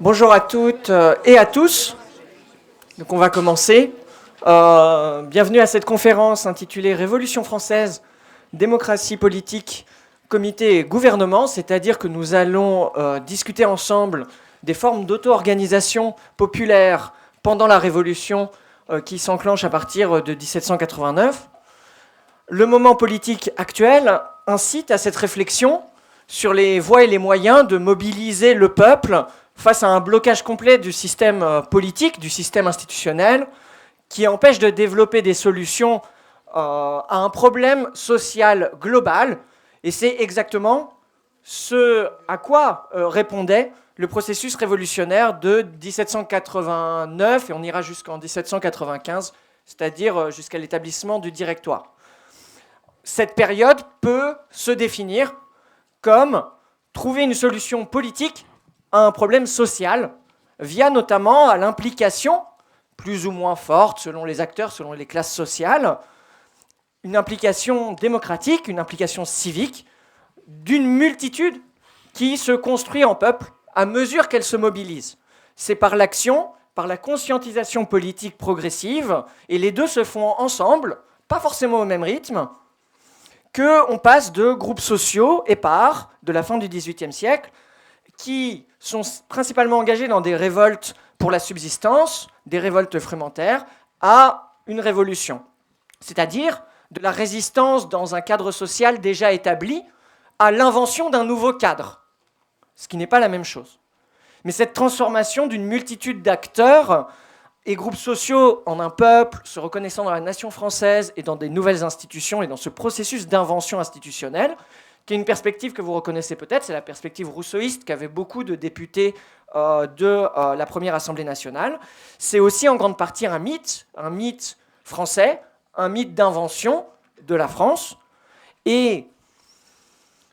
Bonjour à toutes et à tous. Donc on va commencer. Bienvenue à cette conférence intitulée Révolution française, démocratie politique, comité et gouvernement, c'est-à-dire que nous allons discuter ensemble des formes d'auto-organisation populaire pendant la Révolution qui s'enclenche à partir de 1789. Le moment politique actuel incite à cette réflexion sur les voies et les moyens de mobiliser le peuple face à un blocage complet du système politique, du système institutionnel, qui empêche de développer des solutions à un problème social global. Et c'est exactement ce à quoi répondait le processus révolutionnaire de 1789, et on ira jusqu'en 1795, c'est-à-dire jusqu'à l'établissement du Directoire. Cette période peut se définir comme trouver une solution politique à un problème social, via notamment à l'implication, plus ou moins forte selon les acteurs, selon les classes sociales, une implication démocratique, une implication civique, d'une multitude qui se construit en peuple à mesure qu'elle se mobilise. C'est par l'action, par la conscientisation politique progressive, et les deux se font ensemble, pas forcément au même rythme, qu'on passe de groupes sociaux épars de la fin du XVIIIe siècle, qui sont principalement engagés dans des révoltes pour la subsistance, des révoltes frumentaires, à une révolution. C'est-à-dire de la résistance dans un cadre social déjà établi à l'invention d'un nouveau cadre, ce qui n'est pas la même chose. Mais cette transformation d'une multitude d'acteurs et groupes sociaux en un peuple, se reconnaissant dans la nation française et dans des nouvelles institutions et dans ce processus d'invention institutionnelle, qui est une perspective que vous reconnaissez peut-être, c'est la perspective rousseauiste qu'avaient beaucoup de députés de la première Assemblée nationale. C'est aussi en grande partie un mythe français, un mythe d'invention de la France. Et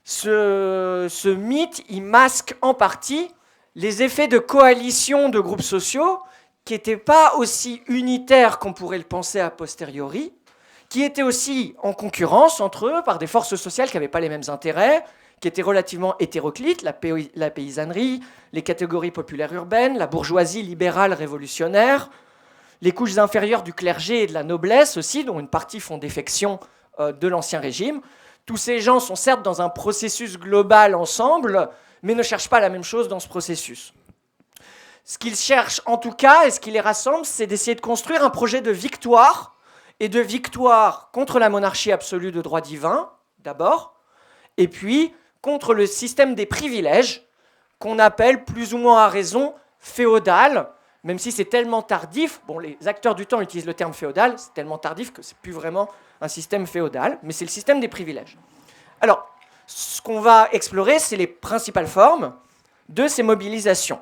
ce mythe, il masque en partie les effets de coalition de groupes sociaux qui n'étaient pas aussi unitaires qu'on pourrait le penser a posteriori, qui étaient aussi en concurrence entre eux par des forces sociales qui n'avaient pas les mêmes intérêts, qui étaient relativement hétéroclites, la paysannerie, les catégories populaires urbaines, la bourgeoisie libérale révolutionnaire, les couches inférieures du clergé et de la noblesse aussi, dont une partie font défection de l'Ancien Régime. Tous ces gens sont certes dans un processus global ensemble, mais ne cherchent pas la même chose dans ce processus. Ce qu'ils cherchent en tout cas, et ce qui les rassemble, c'est d'essayer de construire un projet de victoire, et de victoire contre la monarchie absolue de droit divin, d'abord, et puis contre le système des privilèges, qu'on appelle plus ou moins à raison féodal, même si c'est tellement tardif, bon, les acteurs du temps utilisent le terme féodal, c'est tellement tardif que c'est plus vraiment un système féodal, mais c'est le système des privilèges. Alors, ce qu'on va explorer, c'est les principales formes de ces mobilisations.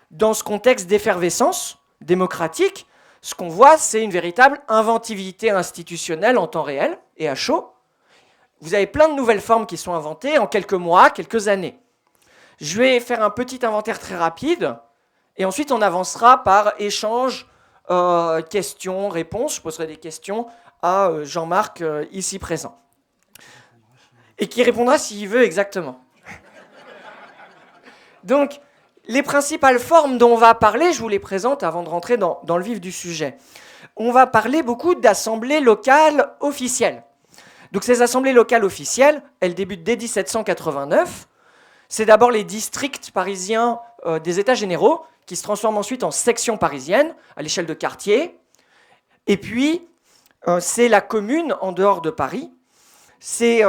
Dans ce contexte d'effervescence démocratique, ce qu'on voit, c'est une véritable inventivité institutionnelle en temps réel et à chaud. Vous avez plein de nouvelles formes qui sont inventées en quelques mois, quelques années. Je vais faire un petit inventaire très rapide, et ensuite on avancera par échange, questions, réponses. Je poserai des questions à Jean-Marc, ici présent. Et qui répondra s'il veut exactement. Donc, les principales formes dont on va parler, je vous les présente avant de rentrer dans le vif du sujet. On va parler beaucoup d'assemblées locales officielles. Donc ces assemblées locales officielles, elles débutent dès 1789. C'est d'abord les districts parisiens des États généraux qui se transforment ensuite en sections parisiennes à l'échelle de quartiers. Et puis, c'est la commune en dehors de Paris. Ces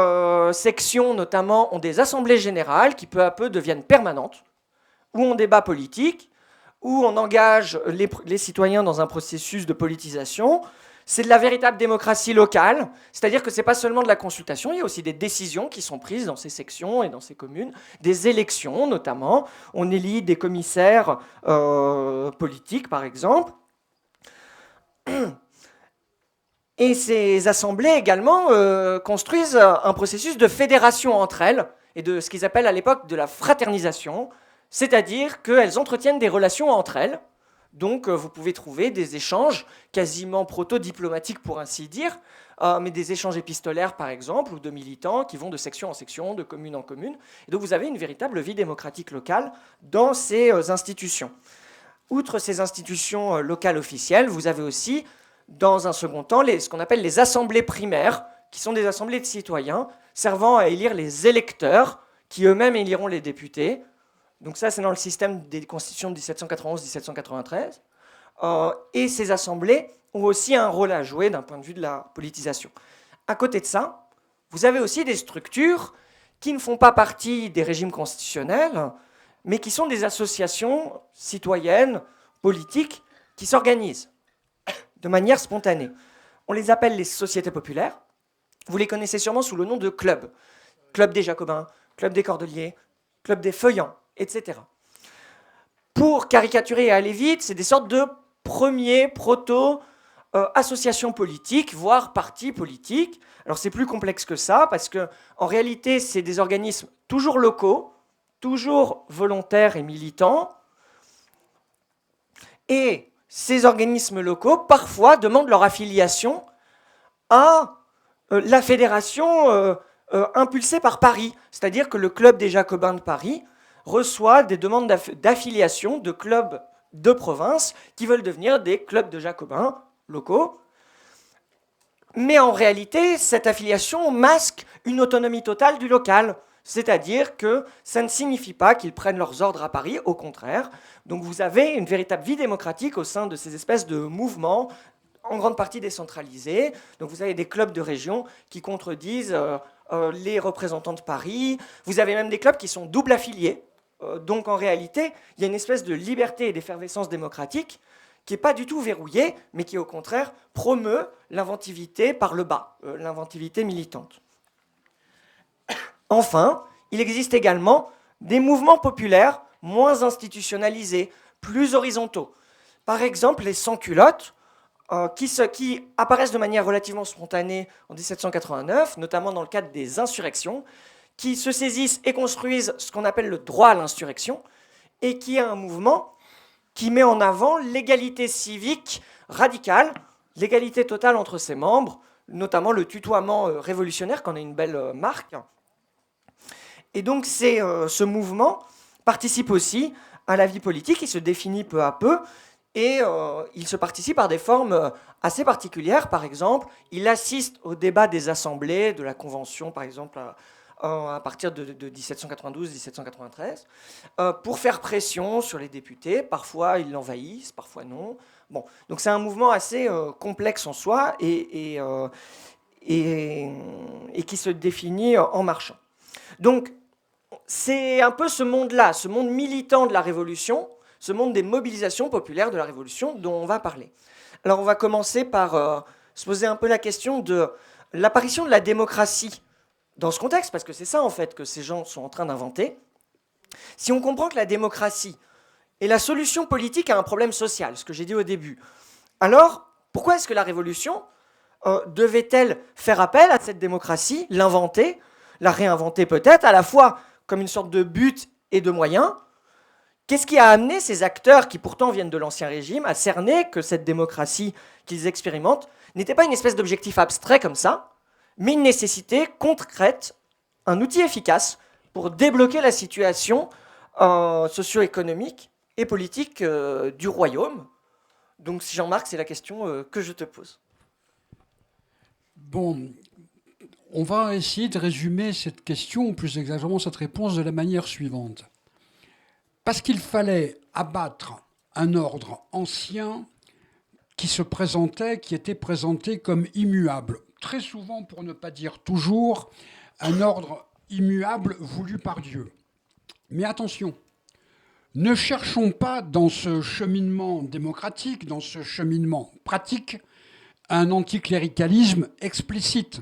sections, notamment, ont des assemblées générales qui peu à peu deviennent permanentes, où on débat politique, où on engage les citoyens dans un processus de politisation. C'est de la véritable démocratie locale, c'est-à-dire que ce n'est pas seulement de la consultation, il y a aussi des décisions qui sont prises dans ces sections et dans ces communes, des élections notamment. On élit des commissaires politiques, par exemple. Et ces assemblées également construisent un processus de fédération entre elles et de ce qu'ils appellent à l'époque de la fraternisation, c'est-à-dire qu'elles entretiennent des relations entre elles Donc vous pouvez trouver des échanges quasiment proto-diplomatiques pour ainsi dire, mais des échanges épistolaires par exemple, ou de militants qui vont de section en section, de commune en commune. Et donc vous avez une véritable vie démocratique locale dans ces institutions. Outre ces institutions locales officielles, vous avez aussi, dans un second temps, ce qu'on appelle les assemblées primaires, qui sont des assemblées de citoyens servant à élire les électeurs, qui eux-mêmes éliront les députés. Donc ça, c'est dans le système des constitutions de 1791-1793. Et ces assemblées ont aussi un rôle à jouer d'un point de vue de la politisation. À côté de ça, vous avez aussi des structures qui ne font pas partie des régimes constitutionnels, mais qui sont des associations citoyennes, politiques, qui s'organisent de manière spontanée. On les appelle les sociétés populaires. Vous les connaissez sûrement sous le nom de clubs. Club des Jacobins, Club des Cordeliers, Club des Feuillants, etc. Pour caricaturer et aller vite, c'est des sortes de premiers proto-associations politiques, voire partis politiques. Alors c'est plus complexe que ça, parce qu'en réalité, c'est des organismes toujours locaux, toujours volontaires et militants. Et ces organismes locaux, parfois, demandent leur affiliation à la fédération impulsée par Paris. C'est-à-dire que le Club des Jacobins de Paris reçoit des demandes d'affiliation de clubs de province qui veulent devenir des clubs de Jacobins locaux. Mais en réalité, cette affiliation masque une autonomie totale du local. C'est-à-dire que ça ne signifie pas qu'ils prennent leurs ordres à Paris, au contraire. Donc vous avez une véritable vie démocratique au sein de ces espèces de mouvements, en grande partie décentralisés. Donc vous avez des clubs de région qui contredisent les représentants de Paris. Vous avez même des clubs qui sont double affiliés. Donc en réalité, il y a une espèce de liberté et d'effervescence démocratique qui n'est pas du tout verrouillée, mais qui au contraire promeut l'inventivité par le bas, l'inventivité militante. Enfin, il existe également des mouvements populaires moins institutionnalisés, plus horizontaux. Par exemple, les sans-culottes, qui apparaissent de manière relativement spontanée en 1789, notamment dans le cadre des insurrections, qui se saisissent et construisent ce qu'on appelle le droit à l'insurrection, et qui est un mouvement qui met en avant l'égalité civique radicale, l'égalité totale entre ses membres, notamment le tutoiement révolutionnaire, qu'on a une belle marque. Et donc ce mouvement participe aussi à la vie politique, il se définit peu à peu, et il se participe par des formes assez particulières. Par exemple, il assiste au débat des assemblées, de la Convention, par exemple, à partir de 1792-1793, pour faire pression sur les députés. Parfois, ils l'envahissent, parfois non. Bon, donc c'est un mouvement assez complexe en soi et qui se définit en marchant. Donc, c'est un peu ce monde-là, ce monde militant de la Révolution, ce monde des mobilisations populaires de la Révolution dont on va parler. Alors on va commencer par se poser un peu la question de l'apparition de la démocratie dans ce contexte, parce que c'est ça en fait que ces gens sont en train d'inventer. Si on comprend que la démocratie est la solution politique à un problème social, ce que j'ai dit au début, alors pourquoi est-ce que la Révolution devait-elle faire appel à cette démocratie, l'inventer, la réinventer peut-être, à la fois comme une sorte de but et de moyen? Qu'est-ce qui a amené ces acteurs, qui pourtant viennent de l'Ancien Régime, à cerner que cette démocratie qu'ils expérimentent n'était pas une espèce d'objectif abstrait comme ça, mais une nécessité concrète, un outil efficace pour débloquer la situation socio-économique et politique du royaume? Donc Jean-Marc, c'est la question que je te pose. Bon, on va essayer de résumer cette question, ou plus exactement cette réponse, de la manière suivante. Parce qu'il fallait abattre un ordre ancien qui se présentait, qui était présenté comme immuable. Très souvent, pour ne pas dire toujours, un ordre immuable voulu par Dieu. Mais attention, ne cherchons pas dans ce cheminement démocratique, dans ce cheminement pratique, un anticléricalisme explicite.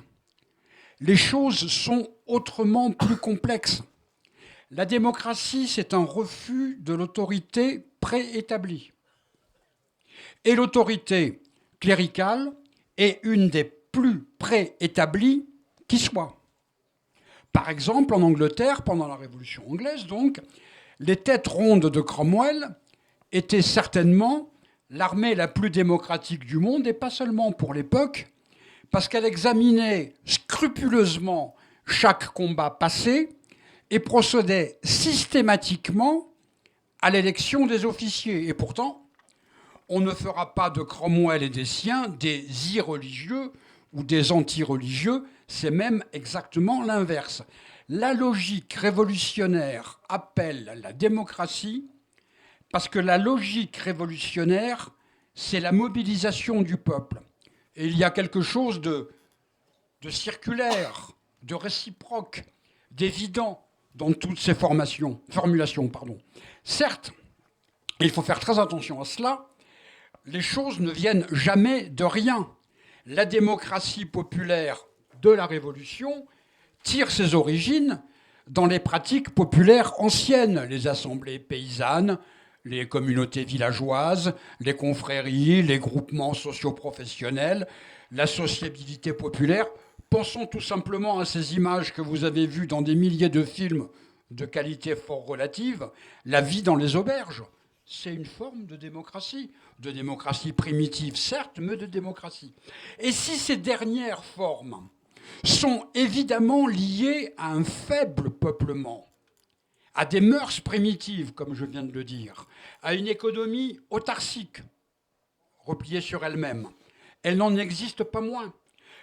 Les choses sont autrement plus complexes. La démocratie, c'est un refus de l'autorité préétablie. Et l'autorité cléricale est une des plus préétablies qui soit. Par exemple, en Angleterre, pendant la Révolution anglaise, donc, les têtes rondes de Cromwell étaient certainement l'armée la plus démocratique du monde, et pas seulement pour l'époque, parce qu'elle examinait scrupuleusement chaque combat passé et procédait systématiquement à l'élection des officiers. Et pourtant, on ne fera pas de Cromwell et des siens des irreligieux ou des anti-religieux, c'est même exactement l'inverse. La logique révolutionnaire appelle la démocratie parce que la logique révolutionnaire, c'est la mobilisation du peuple. Et il y a quelque chose de circulaire, de réciproque, d'évident dans toutes ces formulations. Certes, il faut faire très attention à cela, les choses ne viennent jamais de rien. La démocratie populaire de la Révolution tire ses origines dans les pratiques populaires anciennes, les assemblées paysannes, les communautés villageoises, les confréries, les groupements socioprofessionnels, la sociabilité populaire. Pensons tout simplement à ces images que vous avez vues dans des milliers de films de qualité fort relative, la vie dans les auberges. C'est une forme de démocratie primitive, certes, mais de démocratie. Et si ces dernières formes sont évidemment liées à un faible peuplement, à des mœurs primitives, comme je viens de le dire, à une économie autarcique, repliée sur elle-même, elle n'en existe pas moins.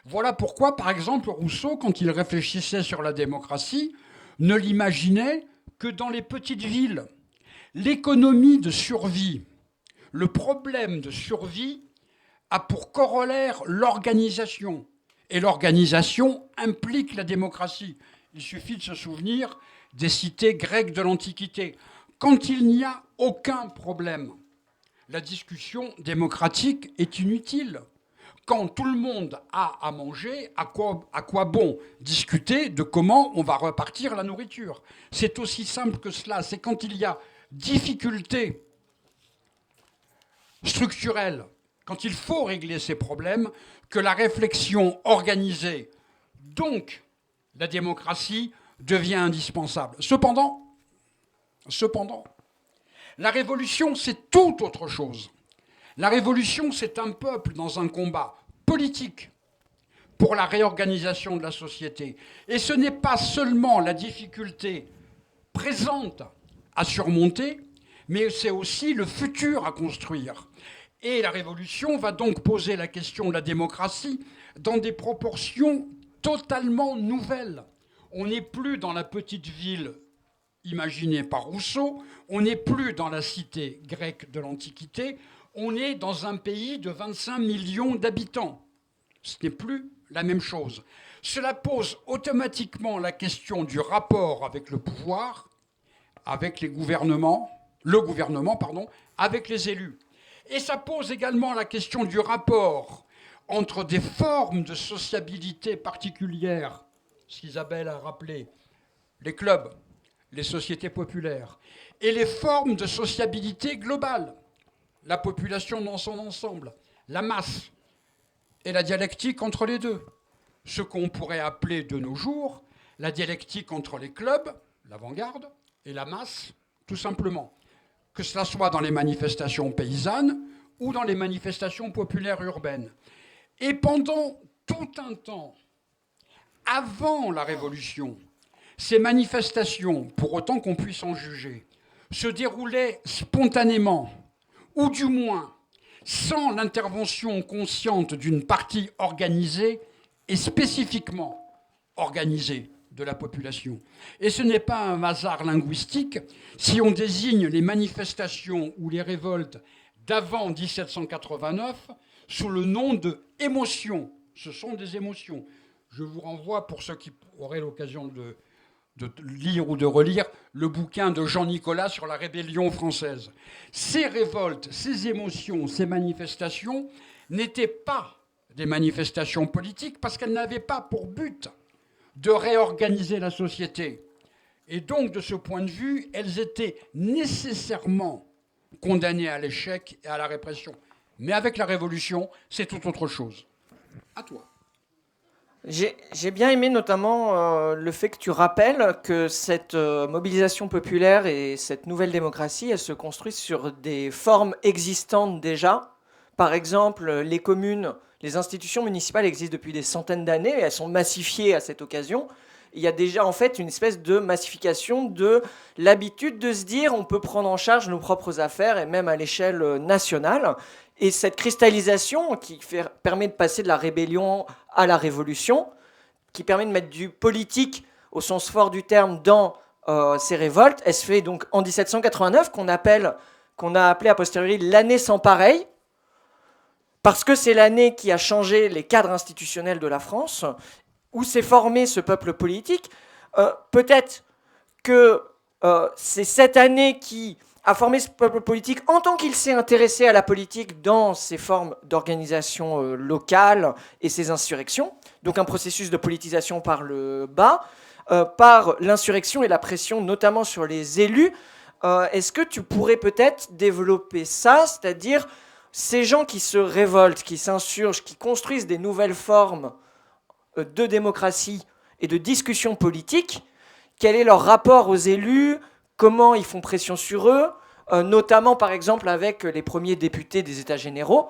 Voilà pourquoi, par exemple, Rousseau, quand il réfléchissait sur la démocratie, ne l'imaginait que dans les petites villes. L'économie de survie, le problème de survie a pour corollaire l'organisation. Et l'organisation implique la démocratie. Il suffit de se souvenir des cités grecques de l'Antiquité. Quand il n'y a aucun problème, la discussion démocratique est inutile. Quand tout le monde a à manger, à quoi bon discuter de comment on va repartir la nourriture? C'est aussi simple que cela. C'est quand il y a difficulté structurelle, quand il faut régler ces problèmes, que la réflexion organisée, donc la démocratie, devient indispensable. Cependant, la révolution, c'est tout autre chose. La révolution, c'est un peuple dans un combat politique pour la réorganisation de la société. Et ce n'est pas seulement la difficulté présente à surmonter, mais c'est aussi le futur à construire. Et la révolution va donc poser la question de la démocratie dans des proportions totalement nouvelles. On n'est plus dans la petite ville imaginée par Rousseau, on n'est plus dans la cité grecque de l'Antiquité, on est dans un pays de 25 millions d'habitants. Ce n'est plus la même chose. Cela pose automatiquement la question du rapport avec le pouvoir, avec le gouvernement, avec les élus. Et ça pose également la question du rapport entre des formes de sociabilité particulières, ce qu'Isabelle a rappelé, les clubs, les sociétés populaires, et les formes de sociabilité globale, la population dans son ensemble, la masse, et la dialectique entre les deux. Ce qu'on pourrait appeler de nos jours la dialectique entre les clubs, l'avant-garde, et la masse, tout simplement. Que cela soit dans les manifestations paysannes ou dans les manifestations populaires urbaines. Et pendant tout un temps, avant la Révolution, ces manifestations, pour autant qu'on puisse en juger, se déroulaient spontanément, ou du moins sans l'intervention consciente d'une partie organisée et spécifiquement organisée de la population. Et ce n'est pas un hasard linguistique si on désigne les manifestations ou les révoltes d'avant 1789 sous le nom de émotions. Ce sont des émotions. Je vous renvoie, pour ceux qui auraient l'occasion de lire ou de relire, le bouquin de Jean Nicolas sur la rébellion française. Ces révoltes, ces émotions, ces manifestations n'étaient pas des manifestations politiques parce qu'elles n'avaient pas pour but de réorganiser la société. Et donc, de ce point de vue, elles étaient nécessairement condamnées à l'échec et à la répression. Mais avec la Révolution, c'est tout autre chose. À toi. J'ai bien aimé notamment le fait que tu rappelles que cette mobilisation populaire et cette nouvelle démocratie, elles se construisent sur des formes existantes déjà. Par exemple, les communes, les institutions municipales existent depuis des centaines d'années et elles sont massifiées à cette occasion. Il y a déjà en fait une espèce de massification de l'habitude de se dire on peut prendre en charge nos propres affaires et même à l'échelle nationale. Et cette cristallisation permet de passer de la rébellion à la révolution, qui permet de mettre du politique au sens fort du terme dans ces révoltes, elle se fait donc en 1789, qu'on a appelé a posteriori l'année sans pareil, parce que c'est l'année qui a changé les cadres institutionnels de la France, où s'est formé ce peuple politique. Peut-être que c'est cette année qui a formé ce peuple politique en tant qu'il s'est intéressé à la politique dans ses formes d'organisation locale et ses insurrections. Donc un processus de politisation par le bas, par l'insurrection et la pression notamment sur les élus. Est-ce que tu pourrais peut-être développer ça, c'est-à-dire ces gens qui se révoltent, qui s'insurgent, qui construisent des nouvelles formes de démocratie et de discussion politique, quel est leur rapport aux élus, comment ils font pression sur eux, notamment par exemple avec les premiers députés des États généraux,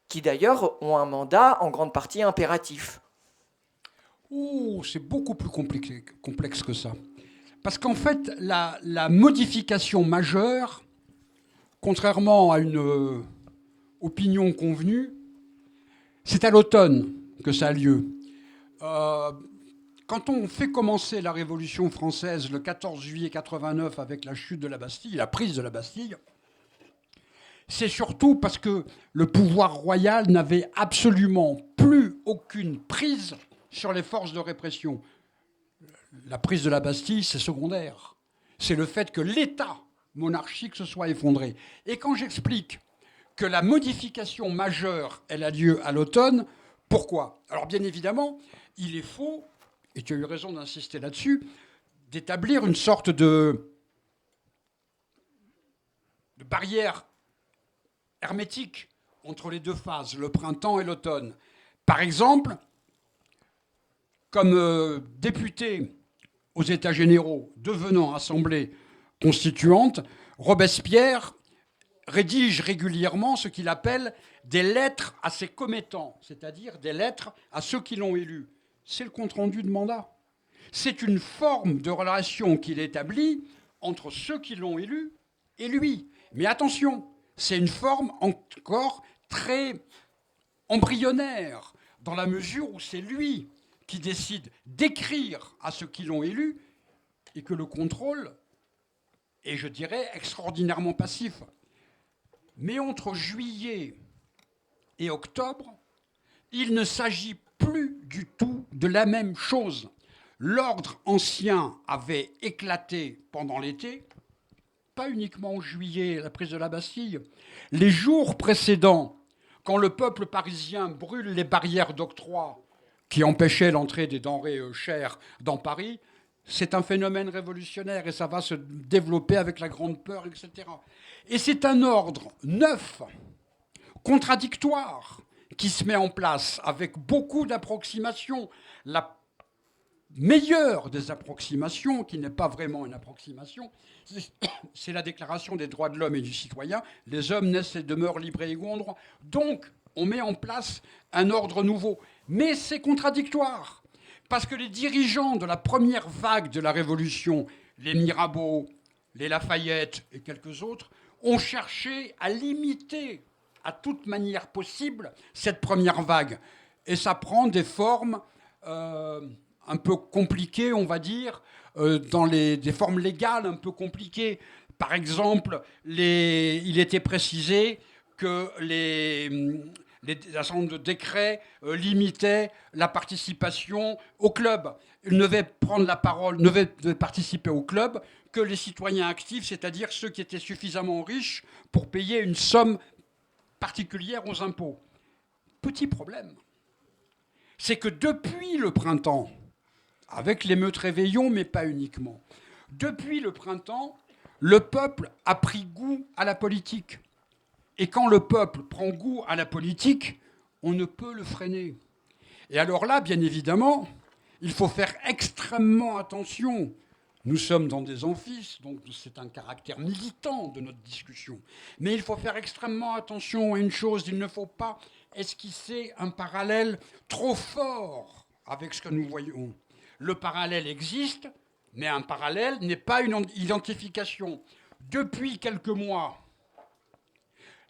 qui d'ailleurs ont un mandat en grande partie impératif. Oh, c'est beaucoup plus complexe que ça. Parce qu'en fait, la modification majeure, contrairement à une opinion convenue, c'est à l'automne que ça a lieu. Quand on fait commencer la Révolution française le 14 juillet 89 avec la chute de la Bastille, la prise de la Bastille, c'est surtout parce que le pouvoir royal n'avait absolument plus aucune prise sur les forces de répression. La prise de la Bastille, c'est secondaire. C'est le fait que l'État monarchique se soit effondré. Et quand j'explique que la modification majeure, elle a lieu à l'automne, pourquoi ? Alors bien évidemment, il est faux, et tu as eu raison d'insister là-dessus, d'établir une sorte de barrière hermétique entre les deux phases, le printemps et l'automne. Par exemple, comme député aux États généraux devenant Assemblée constituante, Robespierre rédige régulièrement ce qu'il appelle des lettres à ses commettants, c'est-à-dire des lettres à ceux qui l'ont élu. C'est le compte-rendu de mandat. C'est une forme de relation qu'il établit entre ceux qui l'ont élu et lui. Mais attention, c'est une forme encore très embryonnaire, dans la mesure où c'est lui qui décide d'écrire à ceux qui l'ont élu et que le contrôle est, je dirais, extraordinairement passif. Mais entre juillet et octobre, il ne s'agit plus du tout de la même chose. L'ordre ancien avait éclaté pendant l'été, pas uniquement en juillet, la prise de la Bastille. Les jours précédents, quand le peuple parisien brûle les barrières d'octroi qui empêchaient l'entrée des denrées chères dans Paris, c'est un phénomène révolutionnaire et ça va se développer avec la Grande Peur, etc. Et c'est un ordre neuf, contradictoire, qui se met en place avec beaucoup d'approximations. La meilleure des approximations, qui n'est pas vraiment une approximation, c'est la Déclaration des droits de l'homme et du citoyen. Les hommes naissent et demeurent libres et égaux en droit. Donc, on met en place un ordre nouveau. Mais c'est contradictoire, parce que les dirigeants de la première vague de la Révolution, les Mirabeau, les Lafayette et quelques autres, ont cherché à limiter à toute manière possible cette première vague. Et ça prend des formes un peu compliquées, on va dire, des formes légales un peu compliquées. Par exemple, il était précisé que un certain nombre de décrets limitaient la participation au club. Il ne devait prendre la parole, ne devait participer au club que les citoyens actifs, c'est-à-dire ceux qui étaient suffisamment riches pour payer une somme particulière aux impôts. Petit problème, c'est que depuis le printemps, avec l'émeute Réveillon, mais pas uniquement, depuis le printemps, le peuple a pris goût à la politique. Et quand le peuple prend goût à la politique, on ne peut le freiner. Et alors là, bien évidemment, il faut faire extrêmement attention. Nous sommes dans des amphis, donc c'est un caractère militant de notre discussion. Mais il faut faire extrêmement attention à une chose, il ne faut pas esquisser un parallèle trop fort avec ce que nous voyons. Le parallèle existe, mais un parallèle n'est pas une identification. Depuis quelques mois,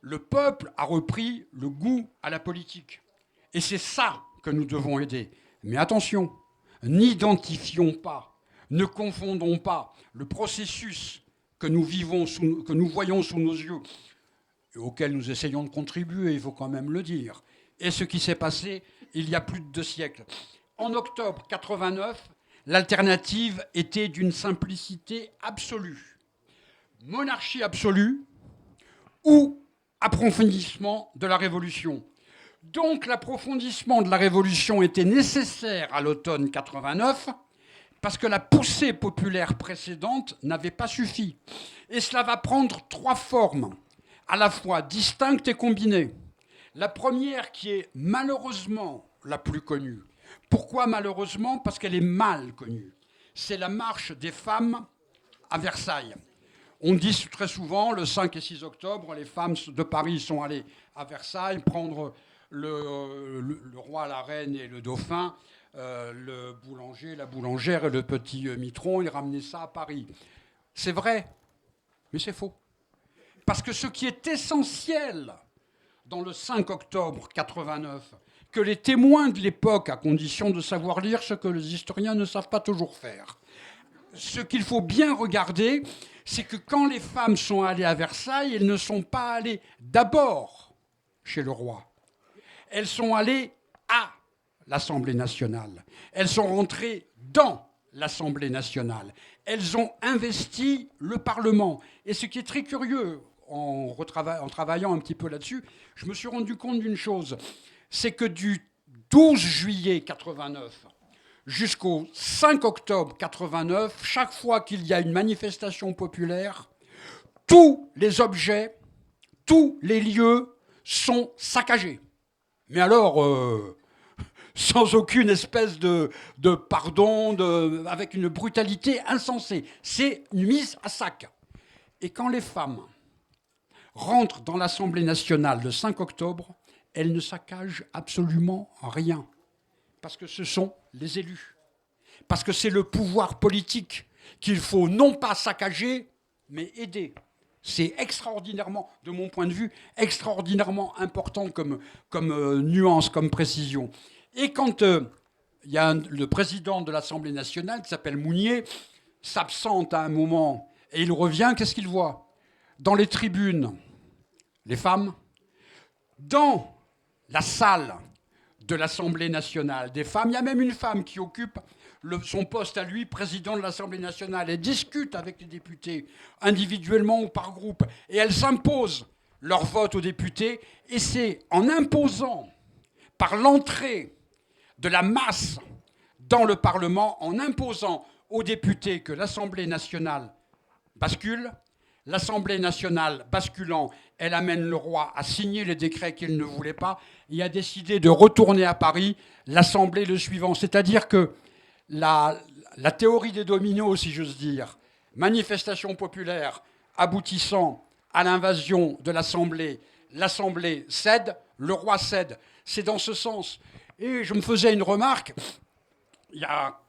le peuple a repris le goût à la politique. Et c'est ça que nous devons aider. Mais attention, n'identifions pas, ne confondons pas le processus que nous vivons, que nous voyons sous nos yeux, et auquel nous essayons de contribuer, il faut quand même le dire, et ce qui s'est passé il y a plus de 2 siècles. En octobre 89, l'alternative était d'une simplicité absolue. Monarchie absolue ou approfondissement de la Révolution. Donc l'approfondissement de la Révolution était nécessaire à l'automne 89 parce que la poussée populaire précédente n'avait pas suffi. Et cela va prendre 3 formes, à la fois distinctes et combinées. La première qui est malheureusement la plus connue. Pourquoi malheureusement ? Parce qu'elle est mal connue. C'est la marche des femmes à Versailles. On dit très souvent, le 5 et 6 octobre, les femmes de Paris sont allées à Versailles prendre le roi, la reine et le dauphin, le boulanger, la boulangère et le petit mitron, ils ramenaient ça à Paris. C'est vrai, mais c'est faux. Parce que ce qui est essentiel dans le 5 octobre 89, que les témoins de l'époque, à condition de savoir lire ce que les historiens ne savent pas toujours faire, ce qu'il faut bien regarder, c'est que quand les femmes sont allées à Versailles, elles ne sont pas allées d'abord chez le roi. Elles sont allées à l'Assemblée nationale. Elles sont rentrées dans l'Assemblée nationale. Elles ont investi le Parlement. Et ce qui est très curieux, en travaillant un petit peu là-dessus, je me suis rendu compte d'une chose, c'est que du 12 juillet 89 jusqu'au 5 octobre 89, chaque fois qu'il y a une manifestation populaire, tous les objets, tous les lieux sont saccagés. Mais alors, sans aucune espèce de pardon, avec une brutalité insensée. C'est une mise à sac. Et quand les femmes rentrent dans l'Assemblée nationale le 5 octobre, elles ne saccagent absolument rien. Parce que ce sont les élus. Parce que c'est le pouvoir politique qu'il faut non pas saccager, mais aider. C'est extraordinairement, de mon point de vue, extraordinairement important comme nuance, comme précision. Et quand il y a le président de l'Assemblée nationale, qui s'appelle Mounier, s'absente à un moment, et il revient, qu'est-ce qu'il voit ? Dans les tribunes, les femmes, dans la salle de l'Assemblée nationale, des femmes. Il y a même une femme qui occupe son poste à lui, président de l'Assemblée nationale. Elle discute avec les députés, individuellement ou par groupe, et elle s'impose leur vote aux députés. Et c'est en imposant, par l'entrée de la masse dans le Parlement, en imposant aux députés que l'Assemblée nationale bascule, l'Assemblée nationale basculant, elle amène le roi à signer les décrets qu'il ne voulait pas et a décidé de retourner à Paris, l'Assemblée le suivant. C'est-à-dire que la théorie des dominos, si j'ose dire, manifestation populaire aboutissant à l'invasion de l'Assemblée, l'Assemblée cède, le roi cède. C'est dans ce sens. Et je me faisais une remarque, il y a,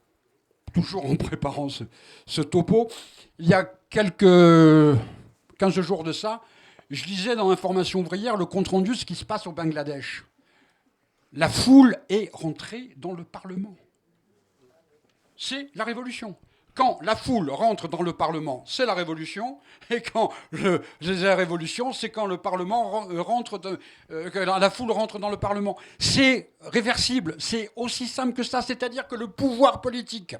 toujours en préparant ce topo, il y a quelques 15 jours de ça, je lisais dans Information ouvrière le compte-rendu de ce qui se passe au Bangladesh. La foule est rentrée dans le Parlement. C'est la révolution. Quand la foule rentre dans le Parlement, c'est la révolution. Et quand la révolution, c'est quand le Parlement la foule rentre dans le Parlement. C'est réversible. C'est aussi simple que ça. C'est-à-dire que le pouvoir politique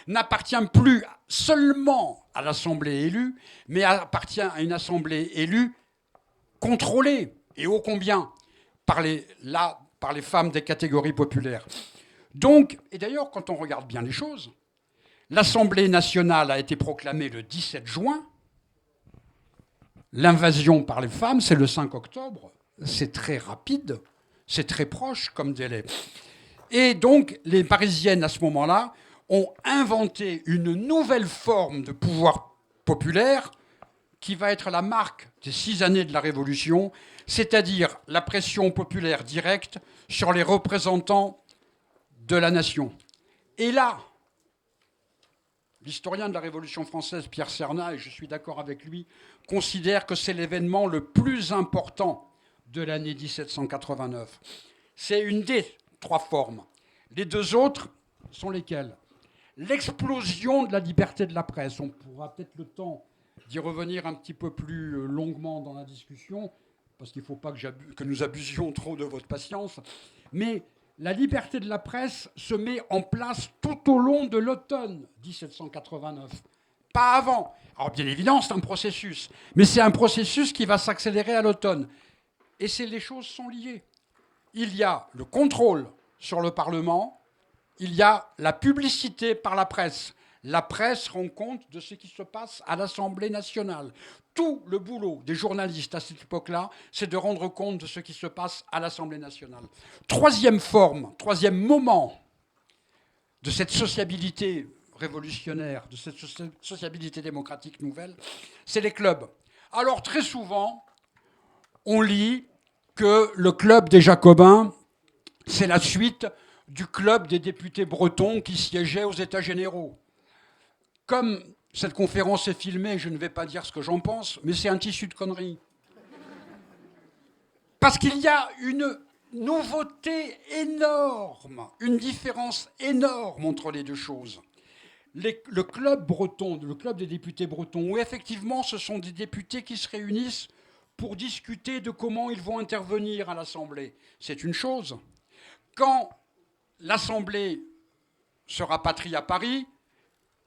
n'appartient plus seulement à l'Assemblée élue, mais appartient à une Assemblée élue contrôlée, et ô combien, par les femmes des catégories populaires. Donc, et d'ailleurs, quand on regarde bien les choses, l'Assemblée nationale a été proclamée le 17 juin. L'invasion par les femmes, c'est le 5 octobre. C'est très rapide, c'est très proche comme délai. Et donc, les Parisiennes, à ce moment-là, ont inventé une nouvelle forme de pouvoir populaire qui va être la marque des 6 années de la Révolution, c'est-à-dire la pression populaire directe sur les représentants de la nation. Et là, l'historien de la Révolution française, Pierre Cernat, et je suis d'accord avec lui, considère que c'est l'événement le plus important de l'année 1789. C'est une des 3 formes. Les 2 autres sont lesquelles? L'explosion de la liberté de la presse. On pourra peut-être le temps d'y revenir un petit peu plus longuement dans la discussion, parce qu'il ne faut pas que nous abusions trop de votre patience. Mais la liberté de la presse se met en place tout au long de l'automne 1789. Pas avant. Alors bien évidemment, c'est un processus. Mais c'est un processus qui va s'accélérer à l'automne. Et les choses sont liées. Il y a le contrôle sur le Parlement, il y a la publicité par la presse. La presse rend compte de ce qui se passe à l'Assemblée nationale. Tout le boulot des journalistes à cette époque-là, c'est de rendre compte de ce qui se passe à l'Assemblée nationale. 3e forme, 3e moment de cette sociabilité révolutionnaire, de cette sociabilité démocratique nouvelle, c'est les clubs. Alors très souvent, on lit que le club des Jacobins, c'est la suite du club des députés bretons qui siégeaient aux États généraux. Comme cette conférence est filmée, je ne vais pas dire ce que j'en pense, mais c'est un tissu de conneries. Parce qu'il y a une nouveauté énorme, une différence énorme entre les 2 choses. Le club breton, le club des députés bretons, où effectivement ce sont des députés qui se réunissent pour discuter de comment ils vont intervenir à l'Assemblée, c'est une chose. Quand l'Assemblée se rapatrie à Paris,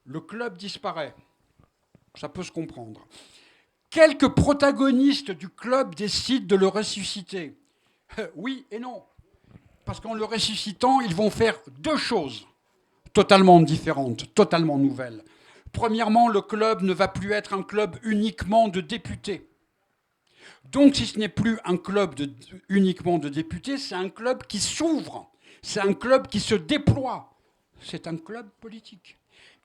le club disparaît. Ça peut se comprendre. Quelques protagonistes du club décident de le ressusciter. Oui et non. Parce qu'en le ressuscitant, ils vont faire 2 choses totalement différentes, totalement nouvelles. Premièrement, le club ne va plus être un club uniquement de députés. Donc, si ce n'est plus un club uniquement de députés, c'est un club qui s'ouvre, c'est un club qui se déploie, c'est un club politique.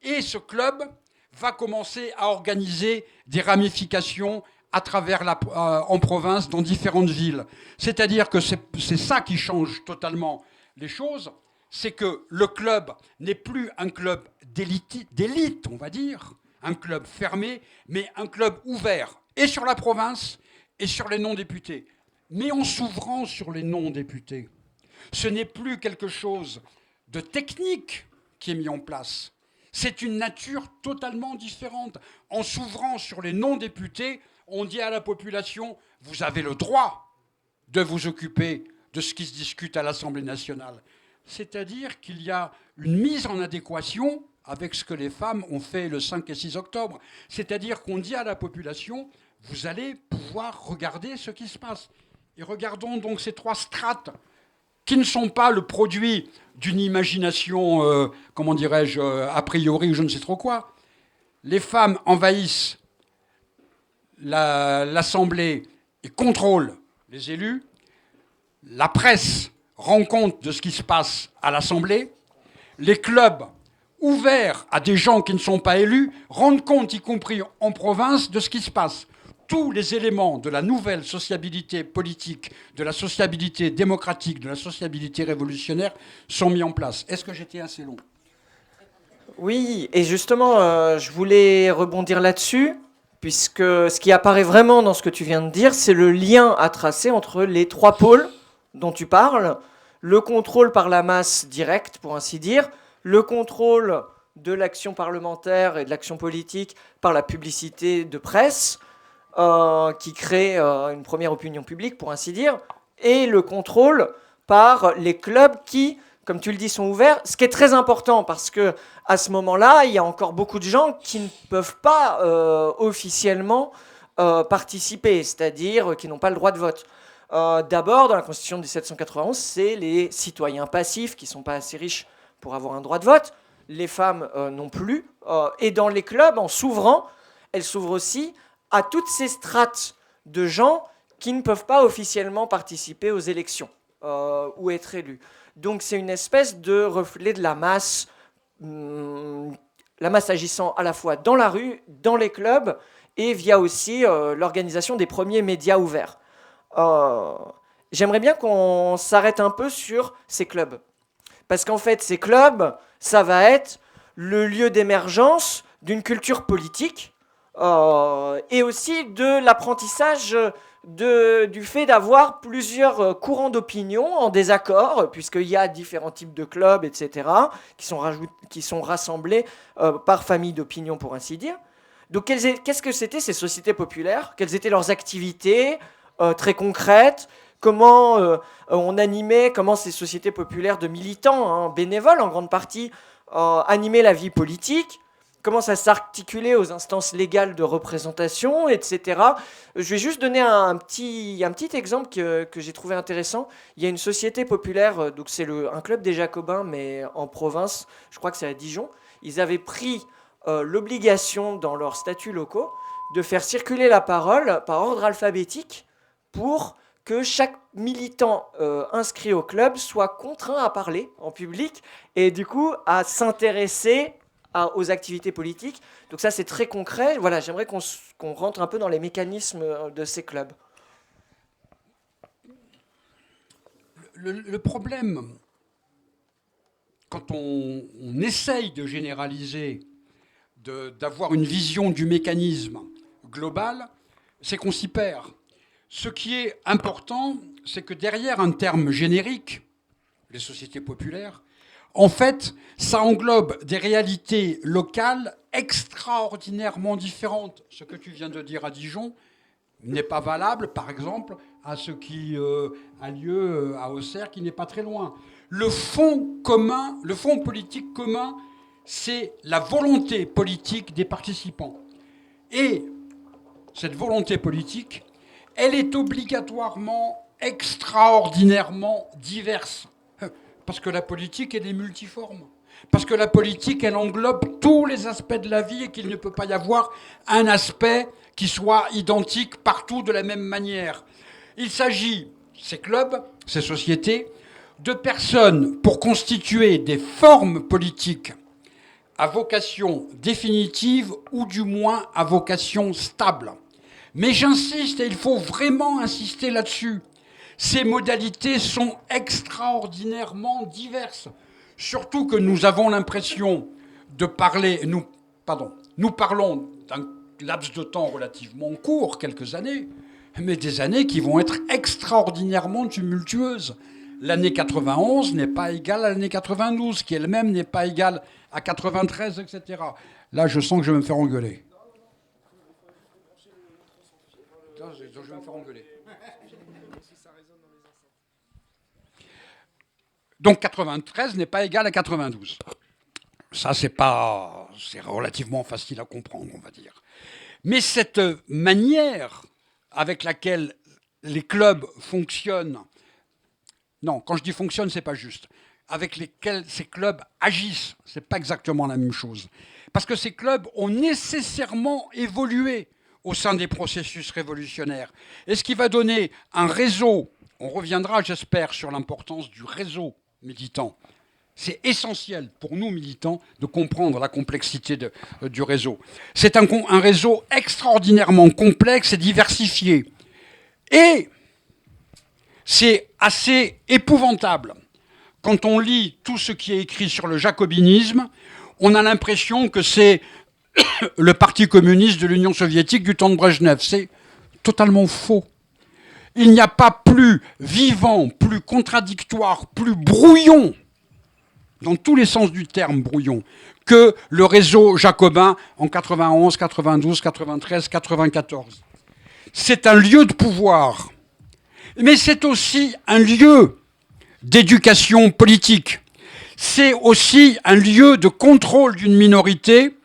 Et ce club va commencer à organiser des ramifications à travers en province, dans différentes villes. C'est-à-dire que c'est ça qui change totalement les choses, c'est que le club n'est plus un club d'élite, on va dire, un club fermé, mais un club ouvert, et sur la province, et sur les non-députés. Mais en s'ouvrant sur les non-députés, ce n'est plus quelque chose de technique qui est mis en place. C'est une nature totalement différente. En s'ouvrant sur les non-députés, on dit à la population, vous avez le droit de vous occuper de ce qui se discute à l'Assemblée nationale. C'est-à-dire qu'il y a une mise en adéquation avec ce que les femmes ont fait le 5 et 6 octobre. C'est-à-dire qu'on dit à la population, vous allez pouvoir regarder ce qui se passe. Et regardons donc ces 3 strates qui ne sont pas le produit d'une imagination, comment dirais-je, a priori ou je ne sais trop quoi. Les femmes envahissent l'Assemblée et contrôlent les élus. La presse rend compte de ce qui se passe à l'Assemblée. Les clubs ouverts à des gens qui ne sont pas élus rendent compte, y compris en province, de ce qui se passe. Tous les éléments de la nouvelle sociabilité politique, de la sociabilité démocratique, de la sociabilité révolutionnaire sont mis en place. Est-ce que j'étais assez long ? Oui, et justement, je voulais rebondir là-dessus, puisque ce qui apparaît vraiment dans ce que tu viens de dire, c'est le lien à tracer entre les 3 pôles dont tu parles, le contrôle par la masse directe, pour ainsi dire, le contrôle de l'action parlementaire et de l'action politique par la publicité de presse, qui crée une première opinion publique, pour ainsi dire, et le contrôle par les clubs qui, comme tu le dis, sont ouverts, ce qui est très important, parce que à ce moment-là, il y a encore beaucoup de gens qui ne peuvent pas officiellement participer, c'est-à-dire qui n'ont pas le droit de vote. D'abord, dans la Constitution de 1791, c'est les citoyens passifs qui ne sont pas assez riches pour avoir un droit de vote, les femmes non plus, et dans les clubs, en s'ouvrant, elles s'ouvrent aussi à toutes ces strates de gens qui ne peuvent pas officiellement participer aux élections ou être élus. Donc c'est une espèce de reflet de la masse agissant à la fois dans la rue, dans les clubs, et via aussi l'organisation des premiers médias ouverts. J'aimerais bien qu'on s'arrête un peu sur ces clubs. Parce qu'en fait, ces clubs, ça va être le lieu d'émergence d'une culture politique et aussi de l'apprentissage du fait d'avoir plusieurs courants d'opinion en désaccord, puisqu'il y a différents types de clubs, etc., qui sont rassemblés par famille d'opinion, pour ainsi dire. Donc qu'est-ce que c'était ces sociétés populaires? Quelles étaient leurs activités très concrètes? Comment on animait, comment ces sociétés populaires de militants, bénévoles en grande partie, animaient la vie politique? Comment ça s'articulait aux instances légales de représentation, etc. Je vais juste donner un petit exemple que j'ai trouvé intéressant. Il y a une société populaire, donc c'est un club des Jacobins, mais en province, je crois que c'est à Dijon. Ils avaient pris l'obligation dans leurs statuts locaux de faire circuler la parole par ordre alphabétique pour que chaque militant inscrit au club soit contraint à parler en public et du coup à s'intéresser aux activités politiques. Donc ça, c'est très concret. Voilà, j'aimerais qu'on rentre un peu dans les mécanismes de ces clubs. Le problème, quand on essaye de généraliser, d'avoir une vision du mécanisme global, c'est qu'on s'y perd. Ce qui est important, c'est que derrière un terme générique, les sociétés populaires, en fait, ça englobe des réalités locales extraordinairement différentes. Ce que tu viens de dire à Dijon n'est pas valable, par exemple, à ce qui a lieu à Auxerre, qui n'est pas très loin. Le fond politique commun, c'est la volonté politique des participants. Et cette volonté politique, elle est obligatoirement extraordinairement diverse. Parce que la politique, elle est multiforme. Parce que la politique, elle englobe tous les aspects de la vie et qu'il ne peut pas y avoir un aspect qui soit identique partout de la même manière. Il s'agit, ces clubs, ces sociétés, de personnes pour constituer des formes politiques à vocation définitive ou du moins à vocation stable. Mais j'insiste, et il faut vraiment insister là-dessus, ces modalités sont extraordinairement diverses. Surtout que nous avons l'impression de parler... Nous parlons d'un laps de temps relativement court, quelques années, mais des années qui vont être extraordinairement tumultueuses. L'année 91 n'est pas égale à l'année 92, qui elle-même n'est pas égale à 93, etc. Là, je sens que je vais me faire engueuler. Je vais me faire engueuler. Donc 93 n'est pas égal à 92. Ça, c'est relativement facile à comprendre, on va dire. Mais cette manière avec laquelle les clubs fonctionnent, non, quand je dis fonctionnent, c'est pas juste, avec lesquels ces clubs agissent, c'est pas exactement la même chose. Parce que ces clubs ont nécessairement évolué au sein des processus révolutionnaires. Et ce qui va donner un réseau, on reviendra, j'espère, sur l'importance du réseau militant. C'est essentiel pour nous, militants, de comprendre la complexité du réseau. C'est un réseau extraordinairement complexe et diversifié. Et c'est assez épouvantable. Quand on lit tout ce qui est écrit sur le jacobinisme, on a l'impression que c'est le parti communiste de l'Union soviétique du temps de Brejnev. C'est totalement faux. Il n'y a pas plus vivant, plus contradictoire, plus brouillon, dans tous les sens du terme brouillon, que le réseau jacobin en 91, 92, 93, 94. C'est un lieu de pouvoir, mais c'est aussi un lieu d'éducation politique. C'est aussi un lieu de contrôle d'une minorité,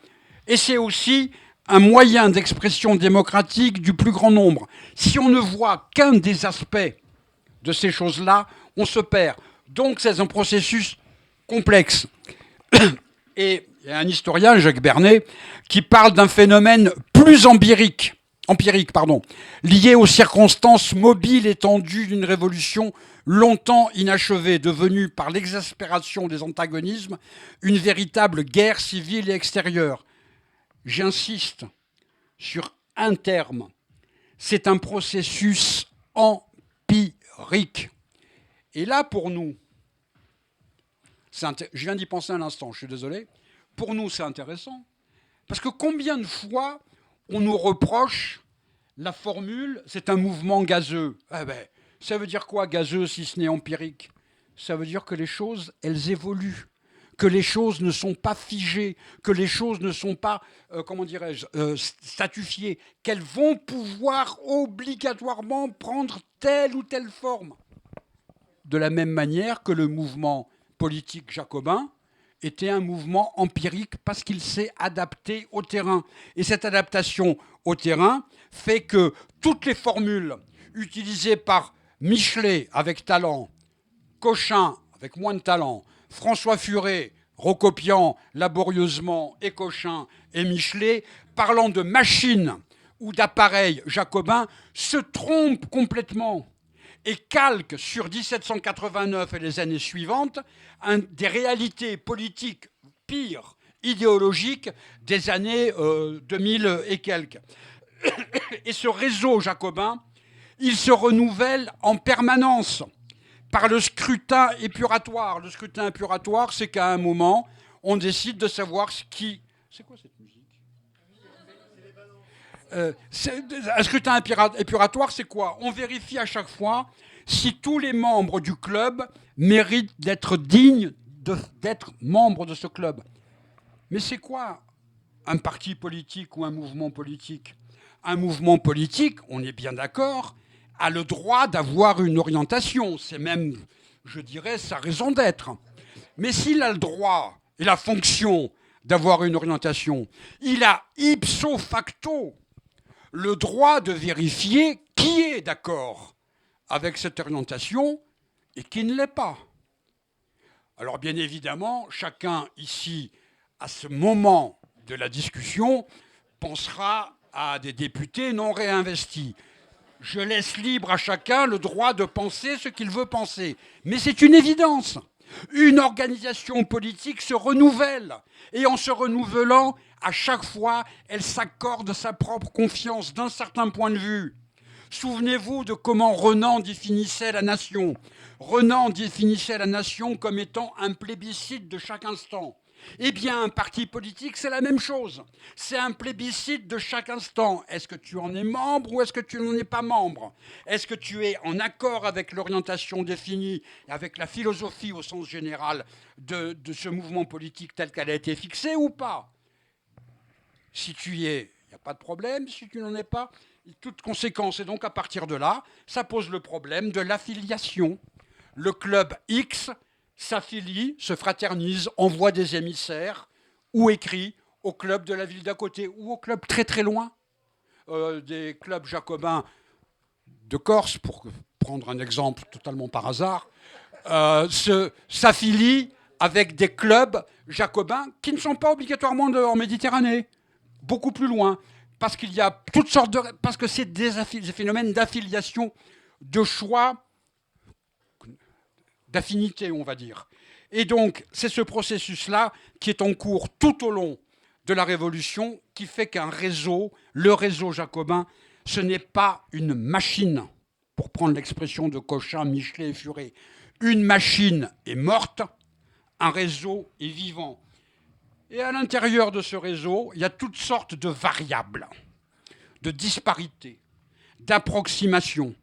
et c'est aussi un moyen d'expression démocratique du plus grand nombre. Si on ne voit qu'un des aspects de ces choses-là, on se perd. Donc c'est un processus complexe. Et il y a un historien, Jacques Bernet, qui parle d'un phénomène plus empirique lié aux circonstances mobiles et tendues d'une révolution longtemps inachevée, devenue par l'exaspération des antagonismes une véritable guerre civile et extérieure. J'insiste sur un terme, c'est un processus empirique. Et là, pour nous, je viens d'y penser un instant, je suis désolé, pour nous c'est intéressant, parce que combien de fois on nous reproche la formule « c'est un mouvement gazeux ». Ça veut dire quoi, gazeux, si ce n'est empirique? Ça veut dire que les choses, elles évoluent, que les choses ne sont pas figées, que les choses ne sont pas, statifiées, qu'elles vont pouvoir obligatoirement prendre telle ou telle forme. De la même manière que le mouvement politique jacobin était un mouvement empirique parce qu'il s'est adapté au terrain. Et cette adaptation au terrain fait que toutes les formules utilisées par Michelet avec talent, Cochin avec moins de talent, François Furet recopiant laborieusement et Cochin et Michelet, parlant de machines ou d'appareils jacobins, se trompent complètement et calque sur 1789 et les années suivantes des réalités politiques pires, idéologiques, des années 2000 et quelques. Et ce réseau jacobin, il se renouvelle en permanence par le scrutin épuratoire. Le scrutin épuratoire, c'est qu'à un moment, on décide de savoir ce qui... C'est quoi cette musique ? Un scrutin épuratoire, c'est quoi? On vérifie à chaque fois si tous les membres du club méritent d'être dignes d'être membres de ce club. Mais c'est quoi un parti politique ou un mouvement politique? Un mouvement politique, on est bien d'accord, a le droit d'avoir une orientation. C'est même, je dirais, sa raison d'être. Mais s'il a le droit et la fonction d'avoir une orientation, il a ipso facto le droit de vérifier qui est d'accord avec cette orientation et qui ne l'est pas. Alors bien évidemment, chacun ici, à ce moment de la discussion, pensera à des députés non réinvestis. Je laisse libre à chacun le droit de penser ce qu'il veut penser. Mais c'est une évidence. Une organisation politique se renouvelle. Et en se renouvelant, à chaque fois, elle s'accorde sa propre confiance d'un certain point de vue. Souvenez-vous de comment Renan définissait la nation. Renan définissait la nation comme étant un plébiscite de chaque instant. Eh bien, un parti politique, c'est la même chose. C'est un plébiscite de chaque instant. Est-ce que tu en es membre ou est-ce que tu n'en es pas membre? Est-ce que tu es en accord avec l'orientation définie, avec la philosophie au sens général de ce mouvement politique tel qu'elle a été fixée ou pas? Si tu y es, il n'y a pas de problème. Si tu n'en es pas, toute conséquence. Et donc, à partir de là, ça pose le problème de l'affiliation. Le club X s'affilie, se fraternise, envoie des émissaires ou écrit au club de la ville d'à côté ou au club très très loin. Des clubs jacobins de Corse, pour prendre un exemple totalement par hasard, s'affilient avec des clubs jacobins qui ne sont pas obligatoirement en Méditerranée, beaucoup plus loin, parce qu'il y a toutes sortes de... parce que c'est des phénomènes d'affiliation, de choix, d'affinité, on va dire. Et donc, c'est ce processus-là qui est en cours tout au long de la Révolution, qui fait qu'un réseau, le réseau jacobin, ce n'est pas une machine, pour prendre l'expression de Cochin, Michelet et Furet. Une machine est morte, un réseau est vivant. Et à l'intérieur de ce réseau, il y a toutes sortes de variables, de disparités, d'approximations.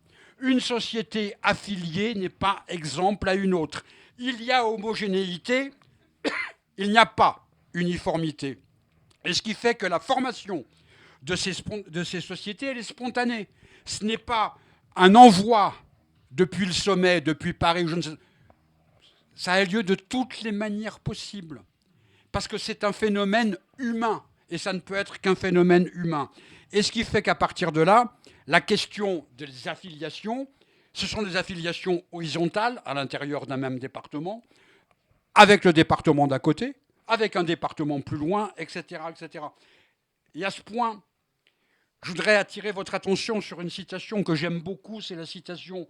Une société affiliée n'est pas exemple à une autre. Il y a homogénéité, il n'y a pas uniformité. Et ce qui fait que la formation de ces sociétés, elle est spontanée. Ce n'est pas un envoi depuis le sommet, depuis Paris, je ne sais. Ça a lieu de toutes les manières possibles. Parce que c'est un phénomène humain. Et ça ne peut être qu'un phénomène humain. Et ce qui fait qu'à partir de là, la question des affiliations, ce sont des affiliations horizontales à l'intérieur d'un même département, avec le département d'à côté, avec un département plus loin, etc., etc. Et à ce point, Je voudrais attirer votre attention sur une citation que j'aime beaucoup, c'est la citation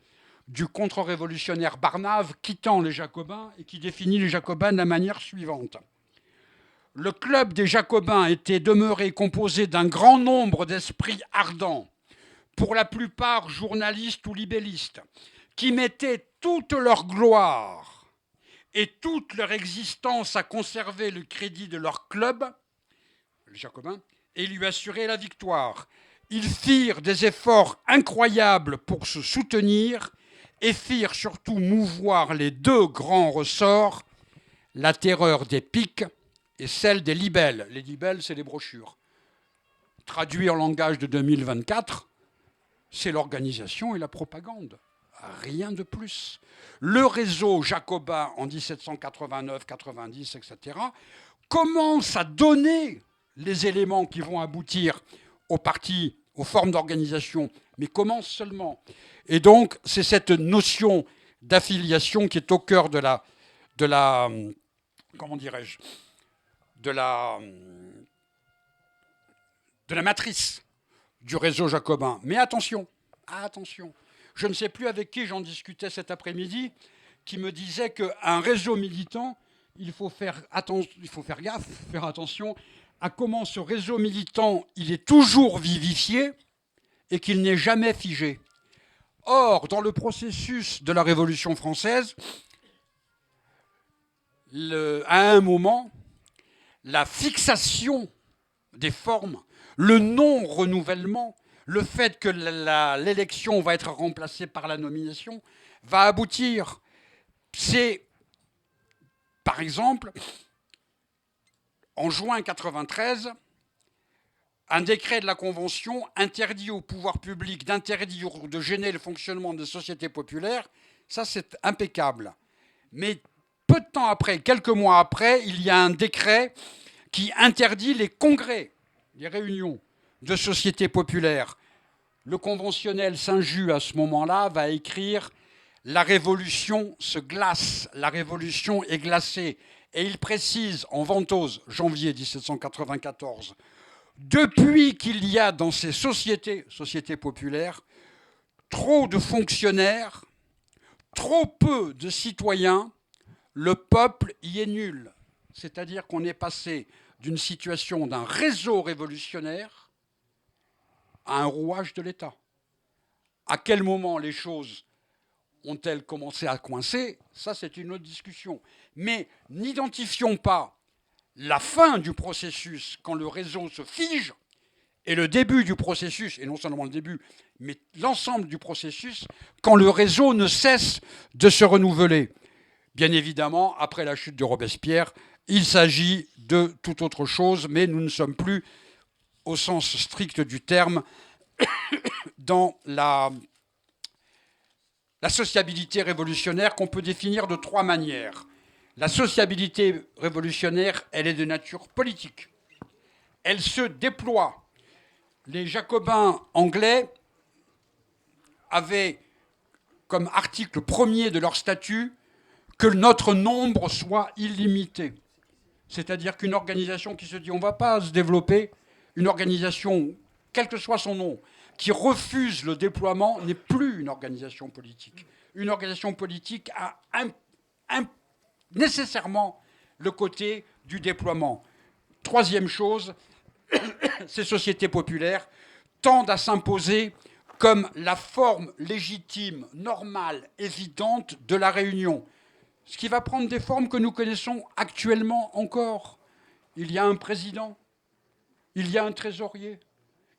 du contre-révolutionnaire Barnave quittant les Jacobins et qui définit les Jacobins de la manière suivante. Le club des Jacobins était demeuré composé d'un grand nombre d'esprits ardents, pour la plupart journalistes ou libellistes, qui mettaient toute leur gloire et toute leur existence à conserver le crédit de leur club, les Jacobins, et lui assurer la victoire. Ils firent des efforts incroyables pour se soutenir et firent surtout mouvoir les deux grands ressorts, la terreur des piques et celle des libelles. Les libelles, c'est les brochures. Traduit en langage de 2024, c'est l'organisation et la propagande. Rien de plus. Le réseau jacobin en 1789, 90, etc., commence à donner les éléments qui vont aboutir au parti, aux formes d'organisation, mais commence seulement. Et donc, c'est cette notion d'affiliation qui est au cœur de la comment dirais-je, de la matrice du réseau jacobin. Mais attention, je ne sais plus avec qui j'en discutais cet après-midi, qui me disait qu'un réseau militant, il faut faire gaffe, faire attention à comment ce réseau militant, il est toujours vivifié et qu'il n'est jamais figé. Or, dans le processus de la Révolution française, à un moment, la fixation des formes, le non-renouvellement, le fait que l'élection va être remplacée par la nomination, va aboutir. C'est, par exemple, en juin 1993, un décret de la Convention interdit au pouvoir public d'interdire ou de gêner le fonctionnement des sociétés populaires. Ça, c'est impeccable. Mais peu de temps après, quelques mois après, il y a un décret qui interdit les congrès, les réunions de sociétés populaires. Le conventionnel Saint-Just, à ce moment-là, va écrire « La révolution se glace, la révolution est glacée ». Et il précise en Ventose, janvier 1794, « Depuis qu'il y a dans ces sociétés populaires, trop de fonctionnaires, trop peu de citoyens, le peuple y est nul ». C'est-à-dire qu'on est passé d'une situation d'un réseau révolutionnaire à un rouage de l'État. À quel moment les choses ont-elles commencé à coincer? Ça, c'est une autre discussion. Mais n'identifions pas la fin du processus quand le réseau se fige et le début du processus, et non seulement le début, mais l'ensemble du processus, quand le réseau ne cesse de se renouveler. Bien évidemment, après la chute de Robespierre, il s'agit de toute autre chose, mais nous ne sommes plus, au sens strict du terme, dans la sociabilité révolutionnaire qu'on peut définir de trois manières. La sociabilité révolutionnaire, elle est de nature politique. Elle se déploie. Les jacobins anglais avaient comme article premier de leur statut que notre nombre soit illimité. C'est-à-dire qu'une organisation qui se dit on ne va pas se développer, une organisation, quel que soit son nom, qui refuse le déploiement n'est plus une organisation politique. Une organisation politique a nécessairement le côté du déploiement. Troisième chose, ces sociétés populaires tendent à s'imposer comme la forme légitime, normale, évidente de la réunion. Ce qui va prendre des formes que nous connaissons actuellement encore. Il y a un président, il y a un trésorier,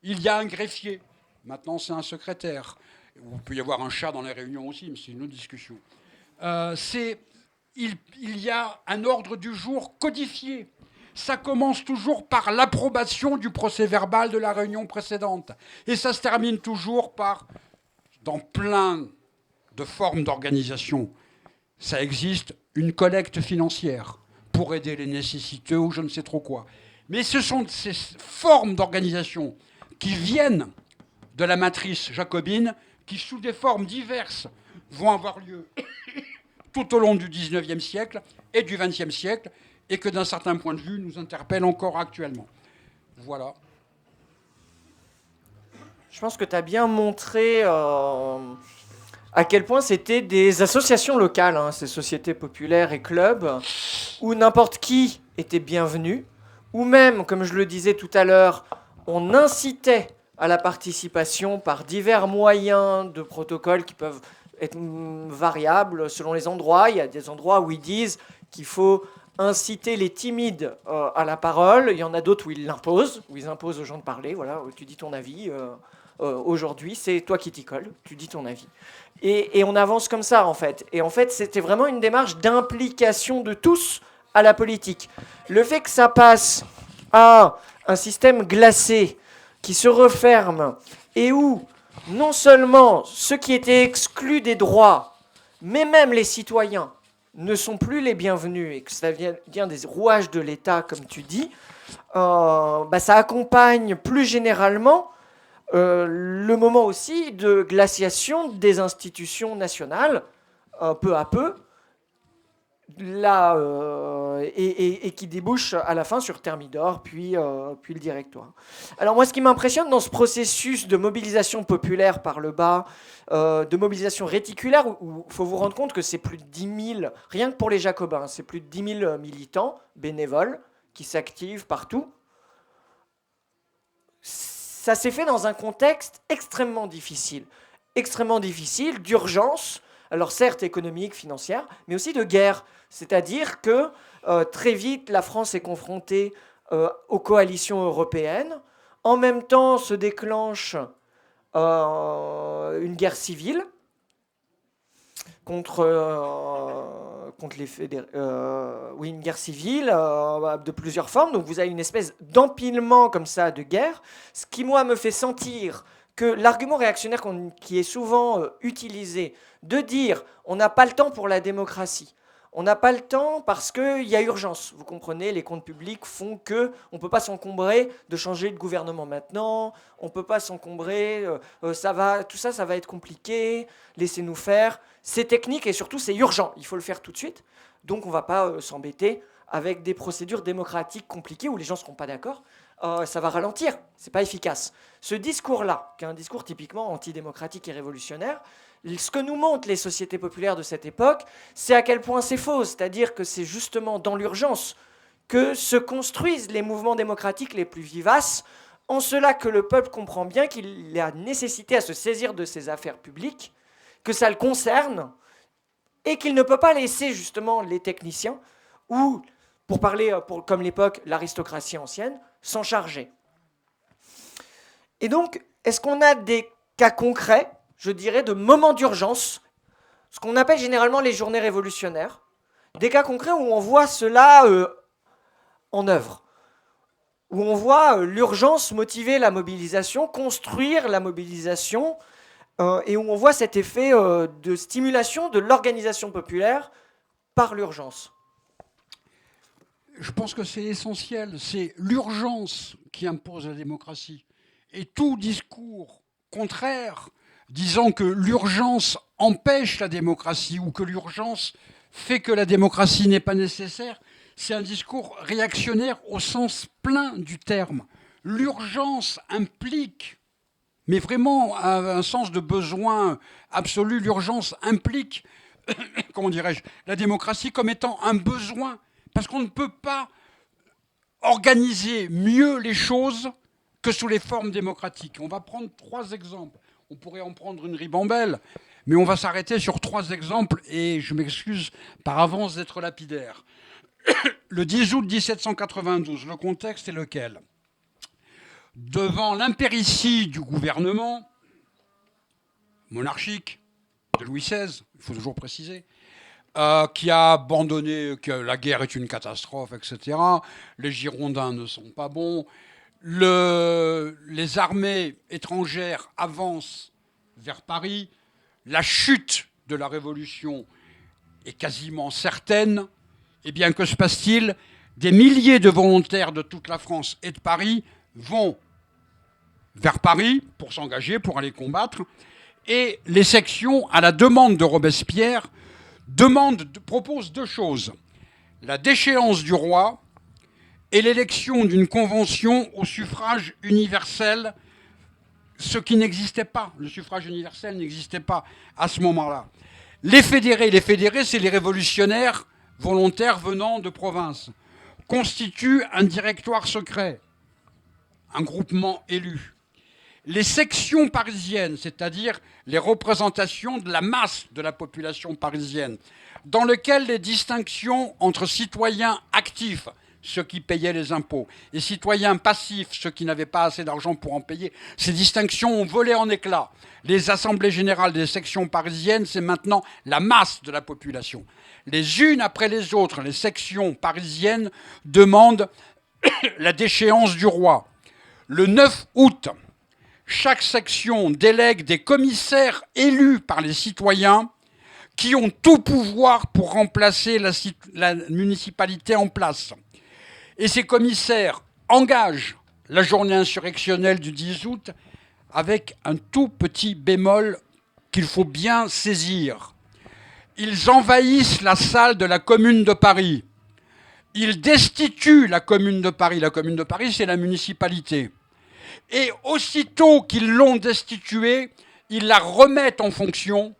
il y a un greffier. Maintenant, c'est un secrétaire. Il peut y avoir un chat dans les réunions aussi, mais c'est une autre discussion. Il y a un ordre du jour codifié. Ça commence toujours par l'approbation du procès-verbal de la réunion précédente. Et ça se termine toujours par, dans plein de formes d'organisation, ça existe, une collecte financière pour aider les nécessiteux ou je ne sais trop quoi. Mais ce sont ces formes d'organisation qui viennent de la matrice jacobine, qui sous des formes diverses vont avoir lieu tout au long du XIXe siècle et du XXe siècle, et que d'un certain point de vue nous interpellent encore actuellement. Voilà. Je pense que tu as bien montré à quel point c'était des associations locales, hein, ces sociétés populaires et clubs, où n'importe qui était bienvenu, ou même, comme je le disais tout à l'heure, on incitait à la participation par divers moyens de protocoles qui peuvent être variables selon les endroits. Il y a des endroits où ils disent qu'il faut inciter les timides à la parole. Il y en a d'autres où ils l'imposent, où ils imposent aux gens de parler. Voilà, tu dis ton avis. Aujourd'hui, c'est toi qui t'y colle, tu dis ton avis. Et on avance comme ça, en fait. Et en fait, c'était vraiment une démarche d'implication de tous à la politique. Le fait que ça passe à un système glacé qui se referme et où non seulement ceux qui étaient exclus des droits, mais même les citoyens, ne sont plus les bienvenus et que ça vient des rouages de l'État, comme tu dis, ça accompagne plus généralement le moment aussi de glaciation des institutions nationales, peu à peu, là, et qui débouche à la fin sur Thermidor, puis le Directoire. Alors moi, ce qui m'impressionne dans ce processus de mobilisation populaire par le bas, de mobilisation réticulaire, où il faut vous rendre compte que c'est plus de 10 000, rien que pour les Jacobins, c'est plus de 10 000 militants bénévoles qui s'activent partout. Ça s'est fait dans un contexte extrêmement difficile, d'urgence, alors certes économique, financière, mais aussi de guerre. C'est-à-dire que très vite, la France est confrontée aux coalitions européennes. En même temps, se déclenche une guerre civile contre les oui, une guerre civile de plusieurs formes. Donc vous avez une espèce d'empilement comme ça de guerre, ce qui, moi, me fait sentir que l'argument réactionnaire qui est souvent utilisé, de dire on n'a pas le temps pour la démocratie, on n'a pas le temps parce qu'il y a urgence. Vous comprenez, les comptes publics font qu'on ne peut pas s'encombrer de changer de gouvernement maintenant, on ne peut pas s'encombrer, tout ça, ça va être compliqué, laissez-nous faire. C'est technique et surtout c'est urgent, il faut le faire tout de suite. Donc on ne va pas s'embêter avec des procédures démocratiques compliquées où les gens ne seront pas d'accord. Ça va ralentir, c'est pas efficace. Ce discours-là, qui est un discours typiquement antidémocratique et révolutionnaire, ce que nous montrent les sociétés populaires de cette époque, c'est à quel point c'est faux. C'est-à-dire que c'est justement dans l'urgence que se construisent les mouvements démocratiques les plus vivaces, en cela que le peuple comprend bien qu'il a nécessité à se saisir de ses affaires publiques, que ça le concerne, et qu'il ne peut pas laisser justement les techniciens, ou, pour parler comme l'époque, l'aristocratie ancienne, s'en charger. Et donc, est-ce qu'on a des cas concrets, je dirais, de moments d'urgence, ce qu'on appelle généralement les journées révolutionnaires, des cas concrets où on voit cela en œuvre, où on voit l'urgence motiver la mobilisation, construire la mobilisation, et où on voit cet effet de stimulation de l'organisation populaire par l'urgence. Je pense que c'est essentiel, c'est l'urgence qui impose la démocratie. Et tout discours contraire, disant que l'urgence empêche la démocratie ou que l'urgence fait que la démocratie n'est pas nécessaire, c'est un discours réactionnaire au sens plein du terme. L'urgence implique, mais vraiment un sens de besoin absolu, l'urgence implique, comment dirais-je, la démocratie comme étant un besoin, parce qu'on ne peut pas organiser mieux les choses que sous les formes démocratiques. On va prendre 3 exemples. On pourrait en prendre une ribambelle, mais on va s'arrêter sur 3 exemples, et je m'excuse par avance d'être lapidaire. Le 10 août 1792, le contexte est lequel ? Devant l'impéritie du gouvernement monarchique de Louis XVI, il faut toujours préciser, qui a abandonné, que la guerre est une catastrophe, etc. Les Girondins ne sont pas bons. Les armées étrangères avancent vers Paris. La chute de la Révolution est quasiment certaine. Eh bien, que se passe-t-il ? Des milliers de volontaires de toute la France et de Paris vont vers Paris pour s'engager, pour aller combattre. Et les sections, à la demande de Robespierre, proposent 2 choses. La déchéance du roi et l'élection d'une convention au suffrage universel ce qui n'existait pas. Le suffrage universel n'existait pas à ce moment-là. Les fédérés, c'est les révolutionnaires volontaires venant de province, constituent un directoire secret, un groupement élu. Les sections parisiennes, c'est-à-dire les représentations de la masse de la population parisienne, dans lesquelles les distinctions entre citoyens actifs, ceux qui payaient les impôts, et citoyens passifs, ceux qui n'avaient pas assez d'argent pour en payer, ces distinctions ont volé en éclats. Les assemblées générales des sections parisiennes, c'est maintenant la masse de la population. Les unes après les autres, les sections parisiennes demandent la déchéance du roi. Le 9 août, chaque section délègue des commissaires élus par les citoyens qui ont tout pouvoir pour remplacer la municipalité en place. Et ces commissaires engagent la journée insurrectionnelle du 10 août avec un tout petit bémol qu'il faut bien saisir. Ils envahissent la salle de la Commune de Paris. Ils destituent la Commune de Paris. La Commune de Paris, c'est la municipalité. Et aussitôt qu'ils l'ont destituée, ils la remettent en fonction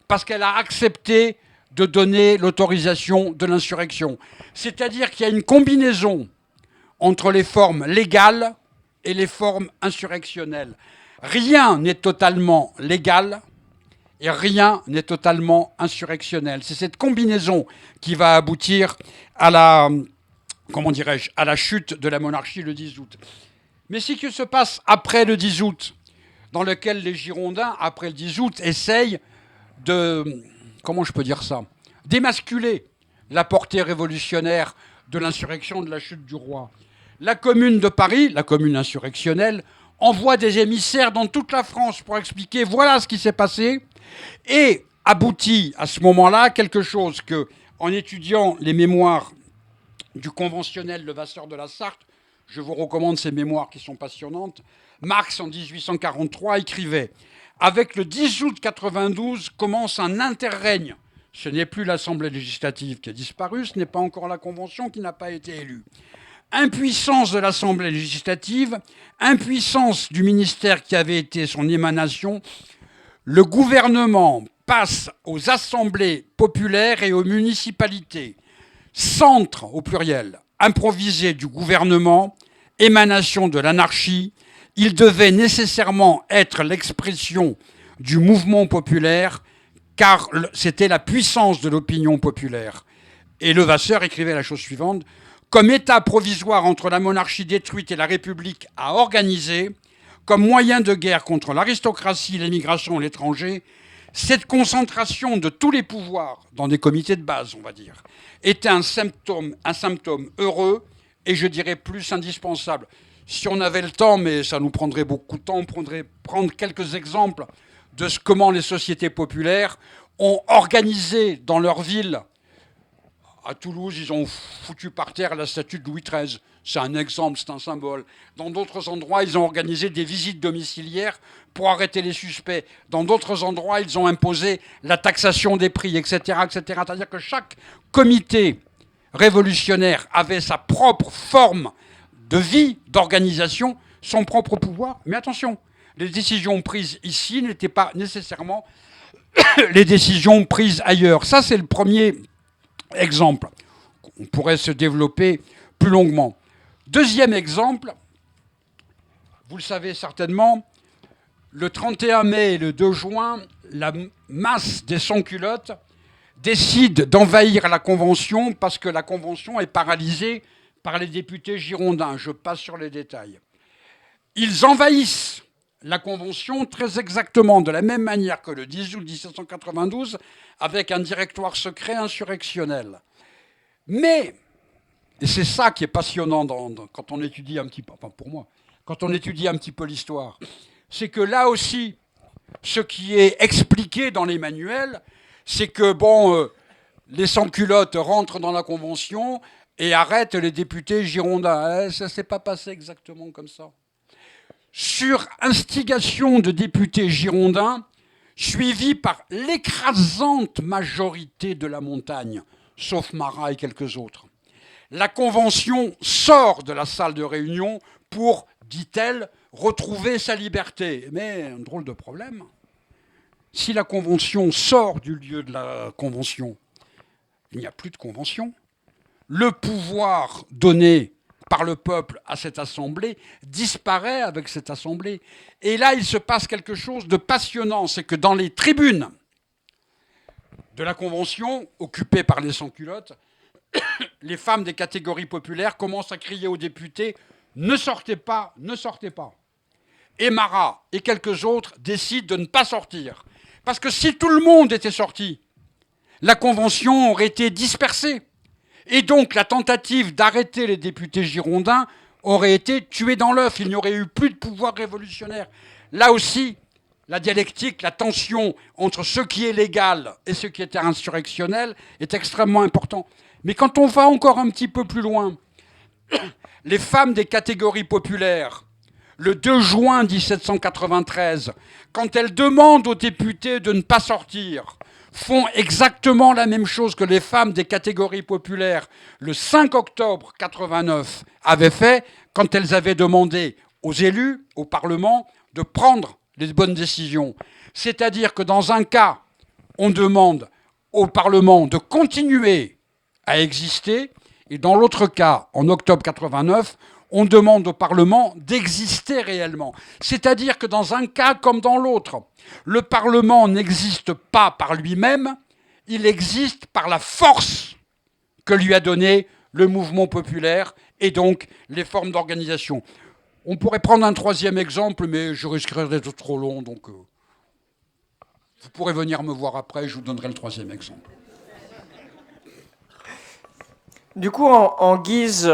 parce qu'elle a accepté de donner l'autorisation de l'insurrection. C'est-à-dire qu'il y a une combinaison entre les formes légales et les formes insurrectionnelles. Rien n'est totalement légal et rien n'est totalement insurrectionnel. C'est cette combinaison qui va aboutir à la, à la chute de la monarchie le 10 août. Mais ce qui se passe après le 10 août, dans lequel les Girondins, après le 10 août, essayent de, d'émasculer la portée révolutionnaire de l'insurrection de la chute du roi. La Commune de Paris, la commune insurrectionnelle, envoie des émissaires dans toute la France pour expliquer voilà ce qui s'est passé et aboutit à ce moment-là quelque chose que, en étudiant les mémoires du conventionnel Levasseur de la Sarthe, je vous recommande ces mémoires qui sont passionnantes, Marx en 1843 écrivait « Avec le 10 août 92 commence un interrègne. Ce n'est plus l'Assemblée législative qui a disparu, ce n'est pas encore la Convention qui n'a pas été élue. Impuissance de l'Assemblée législative, impuissance du ministère qui avait été son émanation. Le gouvernement passe aux assemblées populaires et aux municipalités. Centre, au pluriel, improvisé du gouvernement, émanation de l'anarchie. Il devait nécessairement être l'expression du mouvement populaire, car c'était la puissance de l'opinion populaire. Et Levasseur écrivait la chose suivante. Comme État provisoire entre la monarchie détruite et la République à organiser, comme moyen de guerre contre l'aristocratie, l'émigration et l'étranger, cette concentration de tous les pouvoirs dans des comités de base, on va dire, était un symptôme heureux et je dirais plus indispensable. Si on avait le temps, mais ça nous prendrait beaucoup de temps, on pourrait prendre quelques exemples de comment les sociétés populaires ont organisé dans leur ville. À Toulouse, ils ont foutu par terre la statue de Louis XIII. C'est un exemple, c'est un symbole. Dans d'autres endroits, ils ont organisé des visites domiciliaires pour arrêter les suspects. Dans d'autres endroits, ils ont imposé la taxation des prix, etc., etc. C'est-à-dire que chaque comité révolutionnaire avait sa propre forme de vie, d'organisation, son propre pouvoir. Mais attention, les décisions prises ici n'étaient pas nécessairement les décisions prises ailleurs. Ça, c'est le premier exemple. On pourrait se développer plus longuement. Deuxième exemple, vous le savez certainement, le 31 mai et le 2 juin, la masse des sans-culottes décide d'envahir la Convention parce que la Convention est paralysée par les députés girondins. Je passe sur les détails. Ils envahissent la Convention très exactement de la même manière que le 10 août 1792 avec un directoire secret insurrectionnel. Mais, et c'est ça qui est passionnant quand on étudie un petit peu, enfin pour moi, quand on étudie un petit peu l'histoire, c'est que là aussi, ce qui est expliqué dans les manuels, c'est que, les sans-culottes rentrent dans la Convention et arrêtent les députés girondins. Ça ne s'est pas passé exactement comme ça. Sur instigation de députés girondins, suivis par l'écrasante majorité de la montagne, sauf Marat et quelques autres, la Convention sort de la salle de réunion pour, dit-elle, retrouver sa liberté. Mais un drôle de problème. Si la Convention sort du lieu de la Convention, il n'y a plus de Convention. Le pouvoir donné par le peuple à cette assemblée disparaît avec cette assemblée. Et là, il se passe quelque chose de passionnant, c'est que dans les tribunes de la Convention, occupées par les sans-culottes, les femmes des catégories populaires commencent à crier aux députés « Ne sortez pas, ne sortez pas ». Et Marat et quelques autres décident de ne pas sortir. Parce que si tout le monde était sorti, la Convention aurait été dispersée. Et donc la tentative d'arrêter les députés girondins aurait été tuée dans l'œuf. Il n'y aurait eu plus de pouvoir révolutionnaire. Là aussi, la dialectique, la tension entre ce qui est légal et ce qui est insurrectionnel est extrêmement important. Mais quand on va encore un petit peu plus loin, les femmes des catégories populaires, le 2 juin 1793, quand elles demandent aux députés de ne pas sortir, font exactement la même chose que les femmes des catégories populaires le 5 octobre 89 avaient fait quand elles avaient demandé aux élus, au Parlement, de prendre les bonnes décisions. C'est-à-dire que dans un cas, on demande au Parlement de continuer à exister, et dans l'autre cas, en octobre 89, on demande au Parlement d'exister réellement. C'est-à-dire que dans un cas comme dans l'autre, le Parlement n'existe pas par lui-même, il existe par la force que lui a donnée le mouvement populaire et donc les formes d'organisation. On pourrait prendre un troisième exemple, mais je risquerais d'être trop long, donc vous pourrez venir me voir après, je vous donnerai le troisième exemple. Du coup, en guise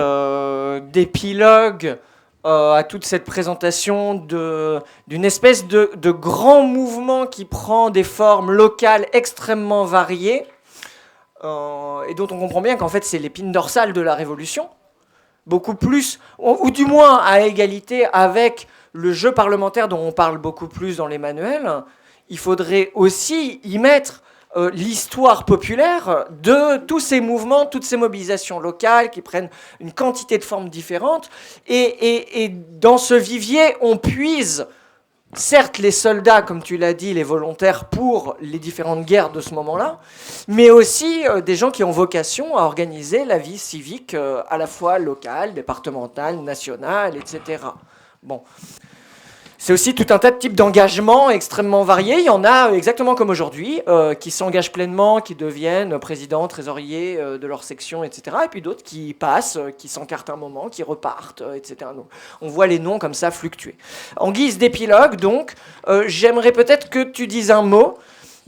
d'épilogue à toute cette présentation d'une espèce de grand mouvement qui prend des formes locales extrêmement variées, et dont on comprend bien qu'en fait c'est l'épine dorsale de la Révolution, beaucoup plus, ou du moins à égalité avec le jeu parlementaire dont on parle beaucoup plus dans les manuels, il faudrait aussi y mettre l'histoire populaire de tous ces mouvements, toutes ces mobilisations locales qui prennent une quantité de formes différentes. Et dans ce vivier, on puise, certes, les soldats, comme tu l'as dit, les volontaires pour les différentes guerres de ce moment-là, mais aussi des gens qui ont vocation à organiser la vie civique à la fois locale, départementale, nationale, etc. Bon. C'est aussi tout un tas de types d'engagements extrêmement variés. Il y en a exactement comme aujourd'hui, qui s'engagent pleinement, qui deviennent présidents, trésoriers de leur section, etc. Et puis d'autres qui passent, qui s'encartent un moment, qui repartent, etc. Donc, on voit les noms comme ça fluctuer. En guise d'épilogue, donc, j'aimerais peut-être que tu dises un mot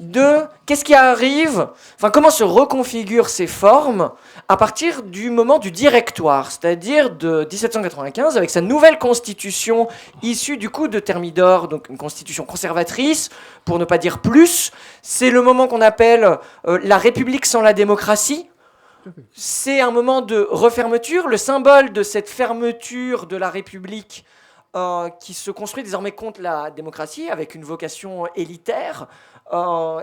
de qu'est-ce qui arrive, enfin comment se reconfigurent ces formes à partir du moment du Directoire, c'est-à-dire de 1795 avec sa nouvelle constitution issue du coup de Thermidor, donc une constitution conservatrice, pour ne pas dire plus. C'est le moment qu'on appelle la République sans la démocratie. C'est un moment de refermeture, le symbole de cette fermeture de la République qui se construit désormais contre la démocratie avec une vocation élitaire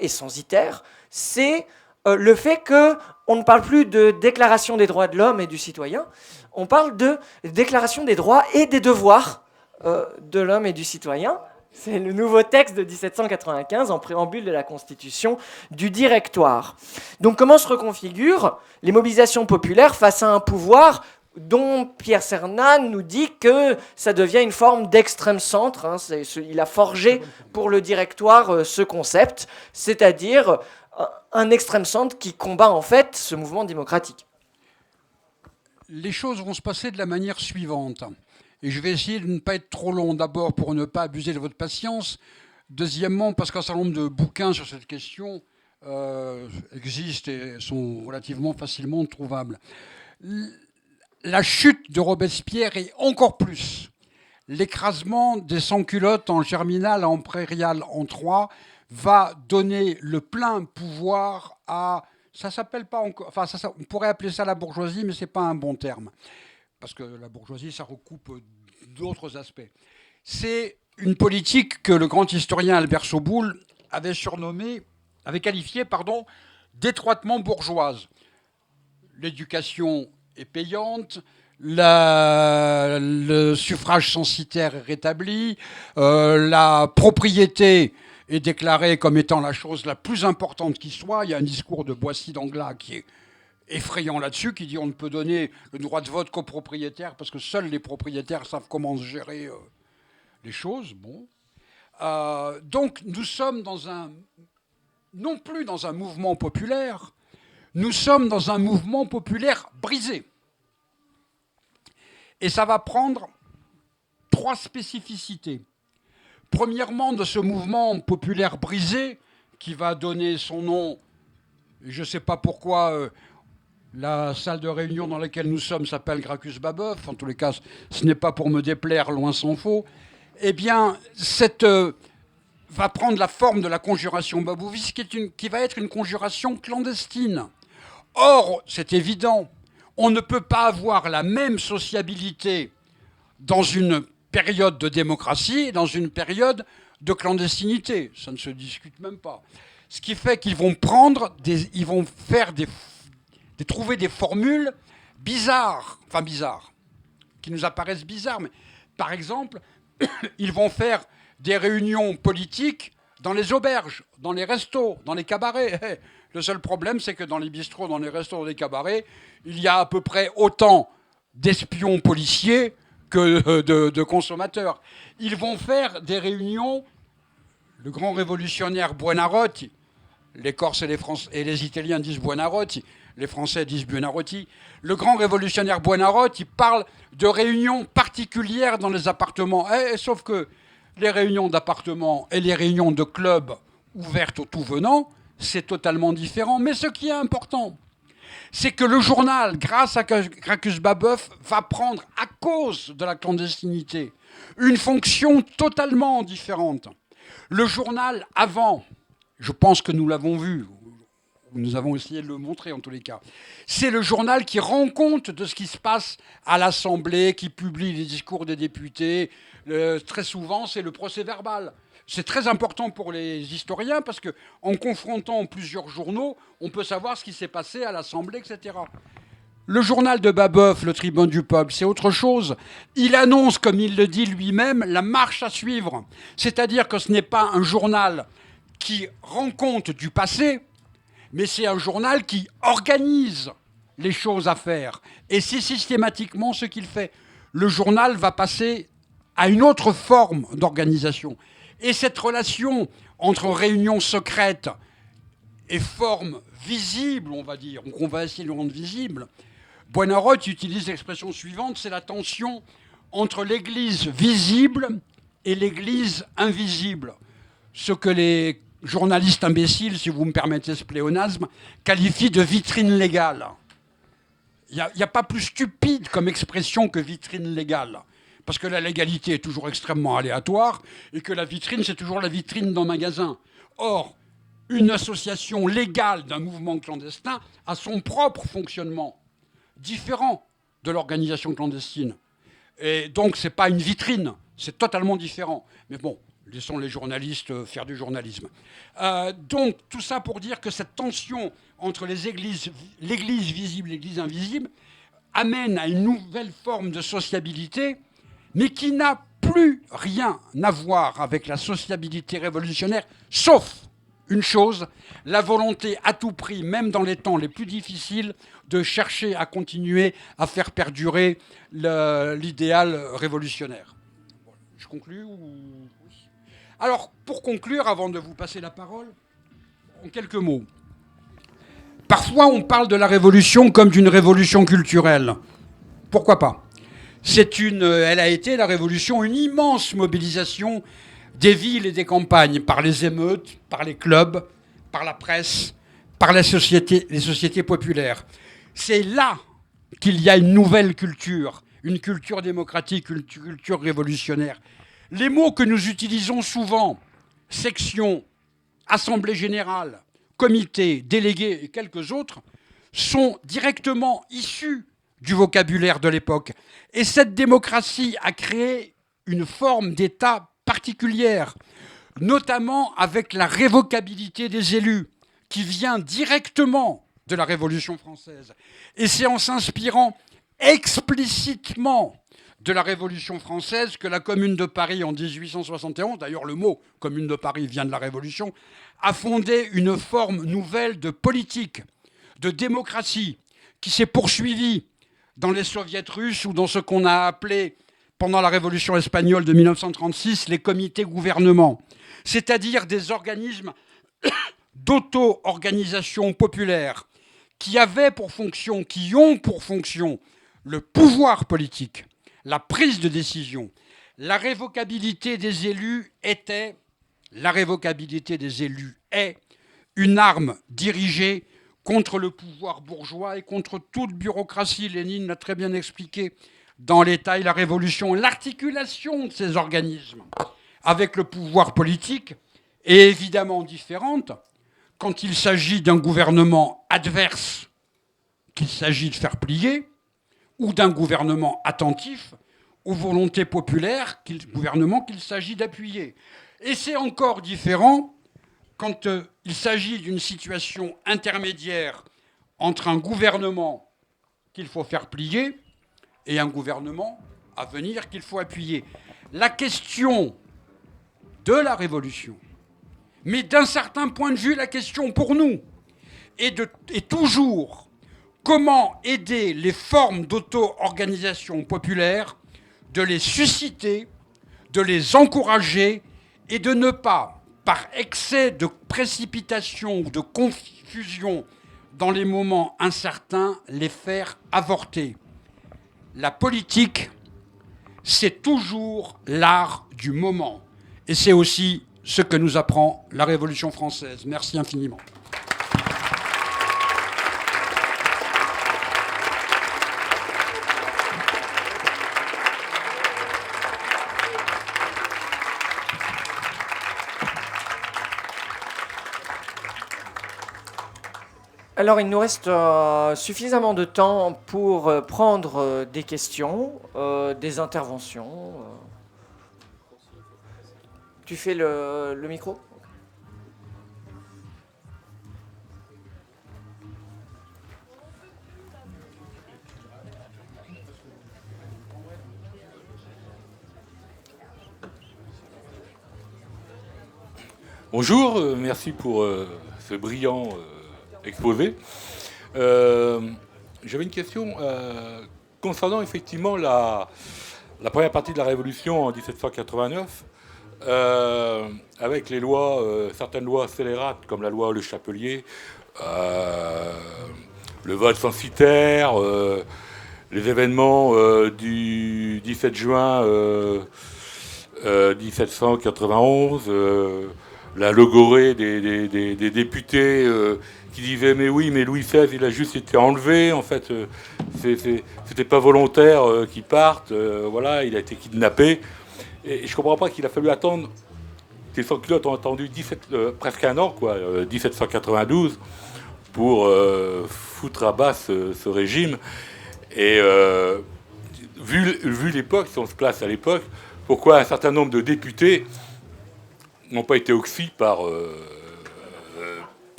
et censitaire, c'est le fait qu'on ne parle plus de déclaration des droits de l'homme et du citoyen, on parle de déclaration des droits et des devoirs de l'homme et du citoyen. C'est le nouveau texte de 1795 en préambule de la Constitution du Directoire. Donc comment se reconfigurent les mobilisations populaires face à un pouvoir dont Pierre Cernat nous dit que ça devient une forme d'extrême centre. Hein, il a forgé pour le Directoire ce concept, c'est-à-dire un extrême centre qui combat en fait ce mouvement démocratique. Les choses vont se passer de la manière suivante. Et je vais essayer de ne pas être trop long, d'abord pour ne pas abuser de votre patience. Deuxièmement, parce qu'un certain nombre de bouquins sur cette question existent et sont relativement facilement trouvables. La chute de Robespierre et encore plus l'écrasement des sans-culottes en Germinal, en Prairial, en Troyes, va donner le plein pouvoir à... Ça s'appelle pas encore... Enfin, on pourrait appeler ça la bourgeoisie, mais ce n'est pas un bon terme. Parce que la bourgeoisie, ça recoupe d'autres aspects. C'est une politique que le grand historien Albert Soboul avait qualifiée d'étroitement bourgeoise. L'éducation est payante, le suffrage censitaire est rétabli, la propriété est déclarée comme étant la chose la plus importante qui soit. Il y a un discours de Boissy d'Anglas qui est effrayant là-dessus, qui dit on ne peut donner le droit de vote qu'aux propriétaires parce que seuls les propriétaires savent comment gérer les choses. Bon. Donc nous sommes non plus dans un mouvement populaire, nous sommes dans un mouvement populaire brisé. Et ça va prendre 3 spécificités. Premièrement, de ce mouvement populaire brisé, qui va donner son nom, je ne sais pas pourquoi, la salle de réunion dans laquelle nous sommes s'appelle Gracchus Babeuf, en tous les cas, ce n'est pas pour me déplaire, loin s'en faut. Eh bien, cette va prendre la forme de la conjuration Babouviste, qui va être une conjuration clandestine. Or, c'est évident, on ne peut pas avoir la même sociabilité dans une période de démocratie et dans une période de clandestinité. Ça ne se discute même pas. Ce qui fait qu'ils vont trouver des formules bizarres, qui nous apparaissent bizarres. Mais, par exemple, ils vont faire des réunions politiques dans les auberges, dans les restos, dans les cabarets. Le seul problème, c'est que dans les bistrots, dans les restos, dans les cabarets, il y a à peu près autant d'espions policiers que de consommateurs. Ils vont faire des réunions. Le grand révolutionnaire Buonarroti, les Corses et les Italiens disent Buonarroti, les Français disent Buonarroti. Le grand révolutionnaire Buonarroti parle de réunions particulières dans les appartements. Sauf que les réunions d'appartements et les réunions de clubs ouvertes aux tout venants, c'est totalement différent. Mais ce qui est important, c'est que le journal, grâce à Gracchus Babeuf, va prendre, à cause de la clandestinité, une fonction totalement différente. Le journal, avant, je pense que nous l'avons vu, nous avons essayé de le montrer en tous les cas, c'est le journal qui rend compte de ce qui se passe à l'Assemblée, qui publie les discours des députés. Très souvent, c'est le procès-verbal. C'est très important pour les historiens parce qu'en confrontant plusieurs journaux, on peut savoir ce qui s'est passé à l'Assemblée, etc. Le journal de Babeuf, le Tribun du Peuple, c'est autre chose. Il annonce, comme il le dit lui-même, la marche à suivre. C'est-à-dire que ce n'est pas un journal qui rend compte du passé, mais c'est un journal qui organise les choses à faire. Et c'est systématiquement ce qu'il fait. Le journal va passer à une autre forme d'organisation. Et cette relation entre réunions secrètes et formes visibles, on va dire, donc on va essayer de le rendre visible, Buonarroti utilise l'expression suivante, c'est la tension entre l'Église visible et l'Église invisible. Ce que les journalistes imbéciles, si vous me permettez ce pléonasme, qualifient de vitrine légale. Il n'y a pas plus stupide comme expression que vitrine légale. Parce que la légalité est toujours extrêmement aléatoire et que la vitrine, c'est toujours la vitrine d'un magasin. Or, une association légale d'un mouvement clandestin a son propre fonctionnement, différent de l'organisation clandestine. Et donc, ce n'est pas une vitrine, c'est totalement différent. Mais bon, laissons les journalistes faire du journalisme. Donc, tout ça pour dire que cette tension entre l'église visible et l'église invisible amène à une nouvelle forme de sociabilité, mais qui n'a plus rien à voir avec la sociabilité révolutionnaire, sauf une chose, la volonté à tout prix, même dans les temps les plus difficiles, de chercher à continuer à faire perdurer l'idéal révolutionnaire. Je conclue ou... Alors, pour conclure, avant de vous passer la parole, en quelques mots. Parfois, on parle de la révolution comme d'une révolution culturelle. Pourquoi pas ? Elle a été, la révolution, une immense mobilisation des villes et des campagnes, par les émeutes, par les clubs, par la presse, par les sociétés populaires. C'est là qu'il y a une nouvelle culture, une culture démocratique, une culture révolutionnaire. Les mots que nous utilisons souvent, section, assemblée générale, comité, délégué et quelques autres, sont directement issus du vocabulaire de l'époque. Et cette démocratie a créé une forme d'État particulière, notamment avec la révocabilité des élus, qui vient directement de la Révolution française. Et c'est en s'inspirant explicitement de la Révolution française que la Commune de Paris en 1871, d'ailleurs le mot Commune de Paris vient de la Révolution, a fondé une forme nouvelle de politique, de démocratie, qui s'est poursuivie dans les soviets russes ou dans ce qu'on a appelé, pendant la Révolution espagnole de 1936, les comités gouvernements, c'est-à-dire des organismes d'auto-organisation populaire qui avaient pour fonction, qui ont pour fonction le pouvoir politique, la prise de décision. La révocabilité des élus est une arme dirigée contre le pouvoir bourgeois et contre toute bureaucratie. Lénine l'a très bien expliqué dans l'État et la Révolution. L'articulation de ces organismes avec le pouvoir politique est évidemment différente quand il s'agit d'un gouvernement adverse qu'il s'agit de faire plier, ou d'un gouvernement attentif aux volontés populaires, gouvernement qu'il s'agit d'appuyer. Et c'est encore différent quand il s'agit d'une situation intermédiaire entre un gouvernement qu'il faut faire plier et un gouvernement à venir qu'il faut appuyer. La question de la Révolution, mais d'un certain point de vue, la question pour nous est toujours comment aider les formes d'auto-organisation populaire, de les susciter, de les encourager et de ne pas, par excès de précipitation ou de confusion dans les moments incertains, les faire avorter. La politique, c'est toujours l'art du moment. Et c'est aussi ce que nous apprend la Révolution française. Merci infiniment. Alors, il nous reste suffisamment de temps pour prendre des questions, des interventions. Tu fais le micro ? Bonjour, merci pour ce brillant exposé. J'avais une question concernant effectivement la première partie de la Révolution en 1789, avec les lois, certaines lois scélérates comme la loi Le Chapelier, le vote censitaire, les événements du 17 juin 1791, la logorée des députés qui disaient mais oui, mais Louis XVI il a juste été enlevé, en fait c'était pas volontaire qu'il parte, voilà, il a été kidnappé, et je comprends pas qu'il a fallu attendre, les sans-culottes ont attendu presque un an, quoi, 1792 pour foutre à bas ce régime. Et vu l'époque, si on se place à l'époque, pourquoi un certain nombre de députés n'ont pas été oxys par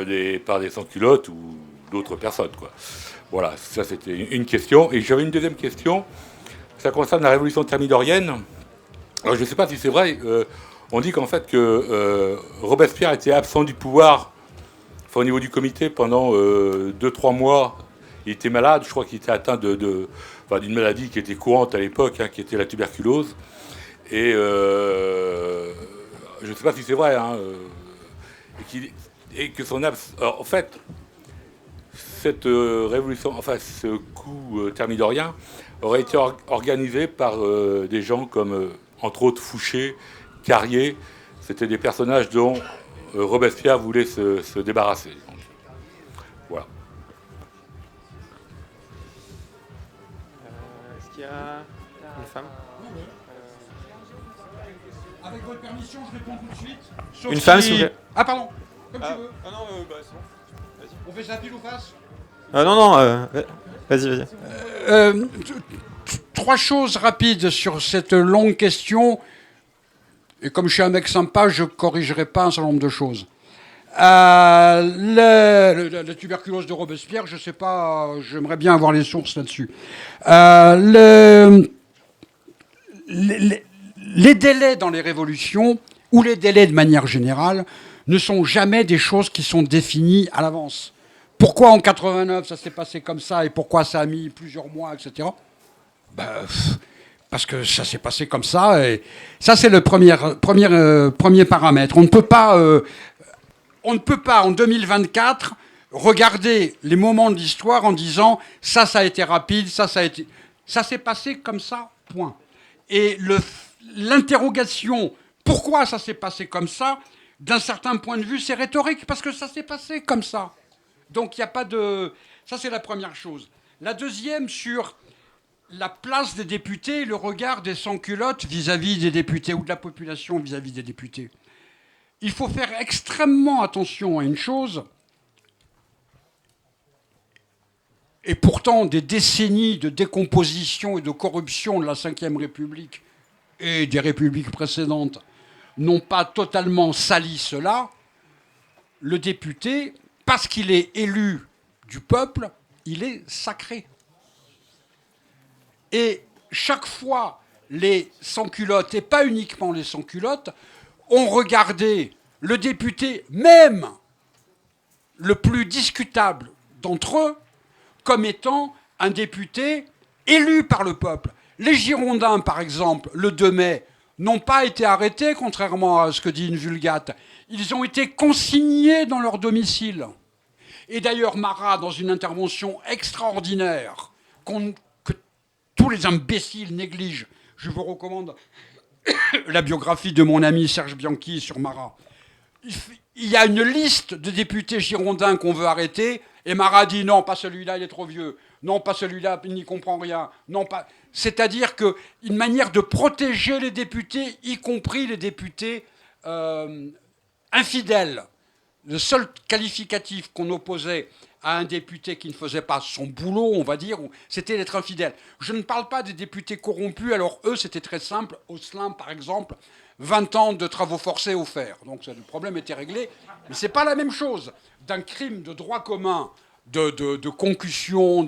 des sans-culottes ou d'autres personnes, quoi. Voilà, ça c'était une question. Et j'avais une deuxième question, ça concerne la révolution thermidorienne. Alors je ne sais pas si c'est vrai, on dit qu'en fait que Robespierre était absent du pouvoir, enfin, au niveau du comité pendant 2-3 mois. Il était malade, je crois qu'il était atteint d'une maladie qui était courante à l'époque, hein, qui était la tuberculose. Et je ne sais pas si c'est vrai, hein, et que son absence... En fait, cette révolution, enfin ce coup thermidorien, aurait été organisé par des gens comme, entre autres, Fouché, Carrier. C'était des personnages dont Robespierre voulait se débarrasser. Donc, voilà. Est-ce qu'il y a une femme ? Avec votre permission, je réponds tout de suite. Une femme, s'il vous plaît. Ah, pardon. Comme tu veux. Ah non, bah c'est bon. Vas-y. On fait ça pile ou face ? Non, vas-y. 3 choses rapides sur cette longue question. Et comme je suis un mec sympa, je ne corrigerai pas un certain nombre de choses. La tuberculose de Robespierre, je ne sais pas, j'aimerais bien avoir les sources là-dessus. Les délais dans les révolutions, ou les délais de manière générale, ne sont jamais des choses qui sont définies à l'avance. Pourquoi en 89 ça s'est passé comme ça et pourquoi ça a mis plusieurs mois, etc. Parce que ça s'est passé comme ça. Et ça, c'est le premier paramètre. On ne peut pas, en 2024, regarder les moments de l'histoire en disant ça a été rapide, ça a été... Ça s'est passé comme ça, point. Et l'interrogation, pourquoi ça s'est passé comme ça, d'un certain point de vue, c'est rhétorique, parce que ça s'est passé comme ça. Donc il n'y a pas de... Ça, c'est la première chose. La deuxième, sur la place des députés et le regard des sans-culottes vis-à-vis des députés, ou de la population vis-à-vis des députés. Il faut faire extrêmement attention à une chose, et pourtant des décennies de décomposition et de corruption de la Ve République et des républiques précédentes n'ont pas totalement sali cela. Le député, parce qu'il est élu du peuple, il est sacré. Et chaque fois, les sans-culottes, et pas uniquement les sans-culottes, ont regardé le député, même le plus discutable d'entre eux, comme étant un député élu par le peuple. Les Girondins, par exemple, le 2 mai, n'ont pas été arrêtés, contrairement à ce que dit une vulgate. Ils ont été consignés dans leur domicile. Et d'ailleurs, Marat, dans une intervention extraordinaire, que tous les imbéciles négligent, je vous recommande la biographie de mon ami Serge Bianchi sur Marat. Il y a une liste de députés girondins qu'on veut arrêter, et Marat dit non, pas celui-là, il est trop vieux. Non, pas celui-là, il n'y comprend rien. Non, pas... C'est-à-dire qu'une manière de protéger les députés, y compris les députés infidèles. Le seul qualificatif qu'on opposait à un député qui ne faisait pas son boulot, on va dire, c'était d'être infidèle. Je ne parle pas des députés corrompus, alors eux, c'était très simple. Osselin, par exemple, 20 ans de travaux forcés offerts. Donc le problème était réglé. Mais ce n'est pas la même chose d'un crime de droit commun, de concussion,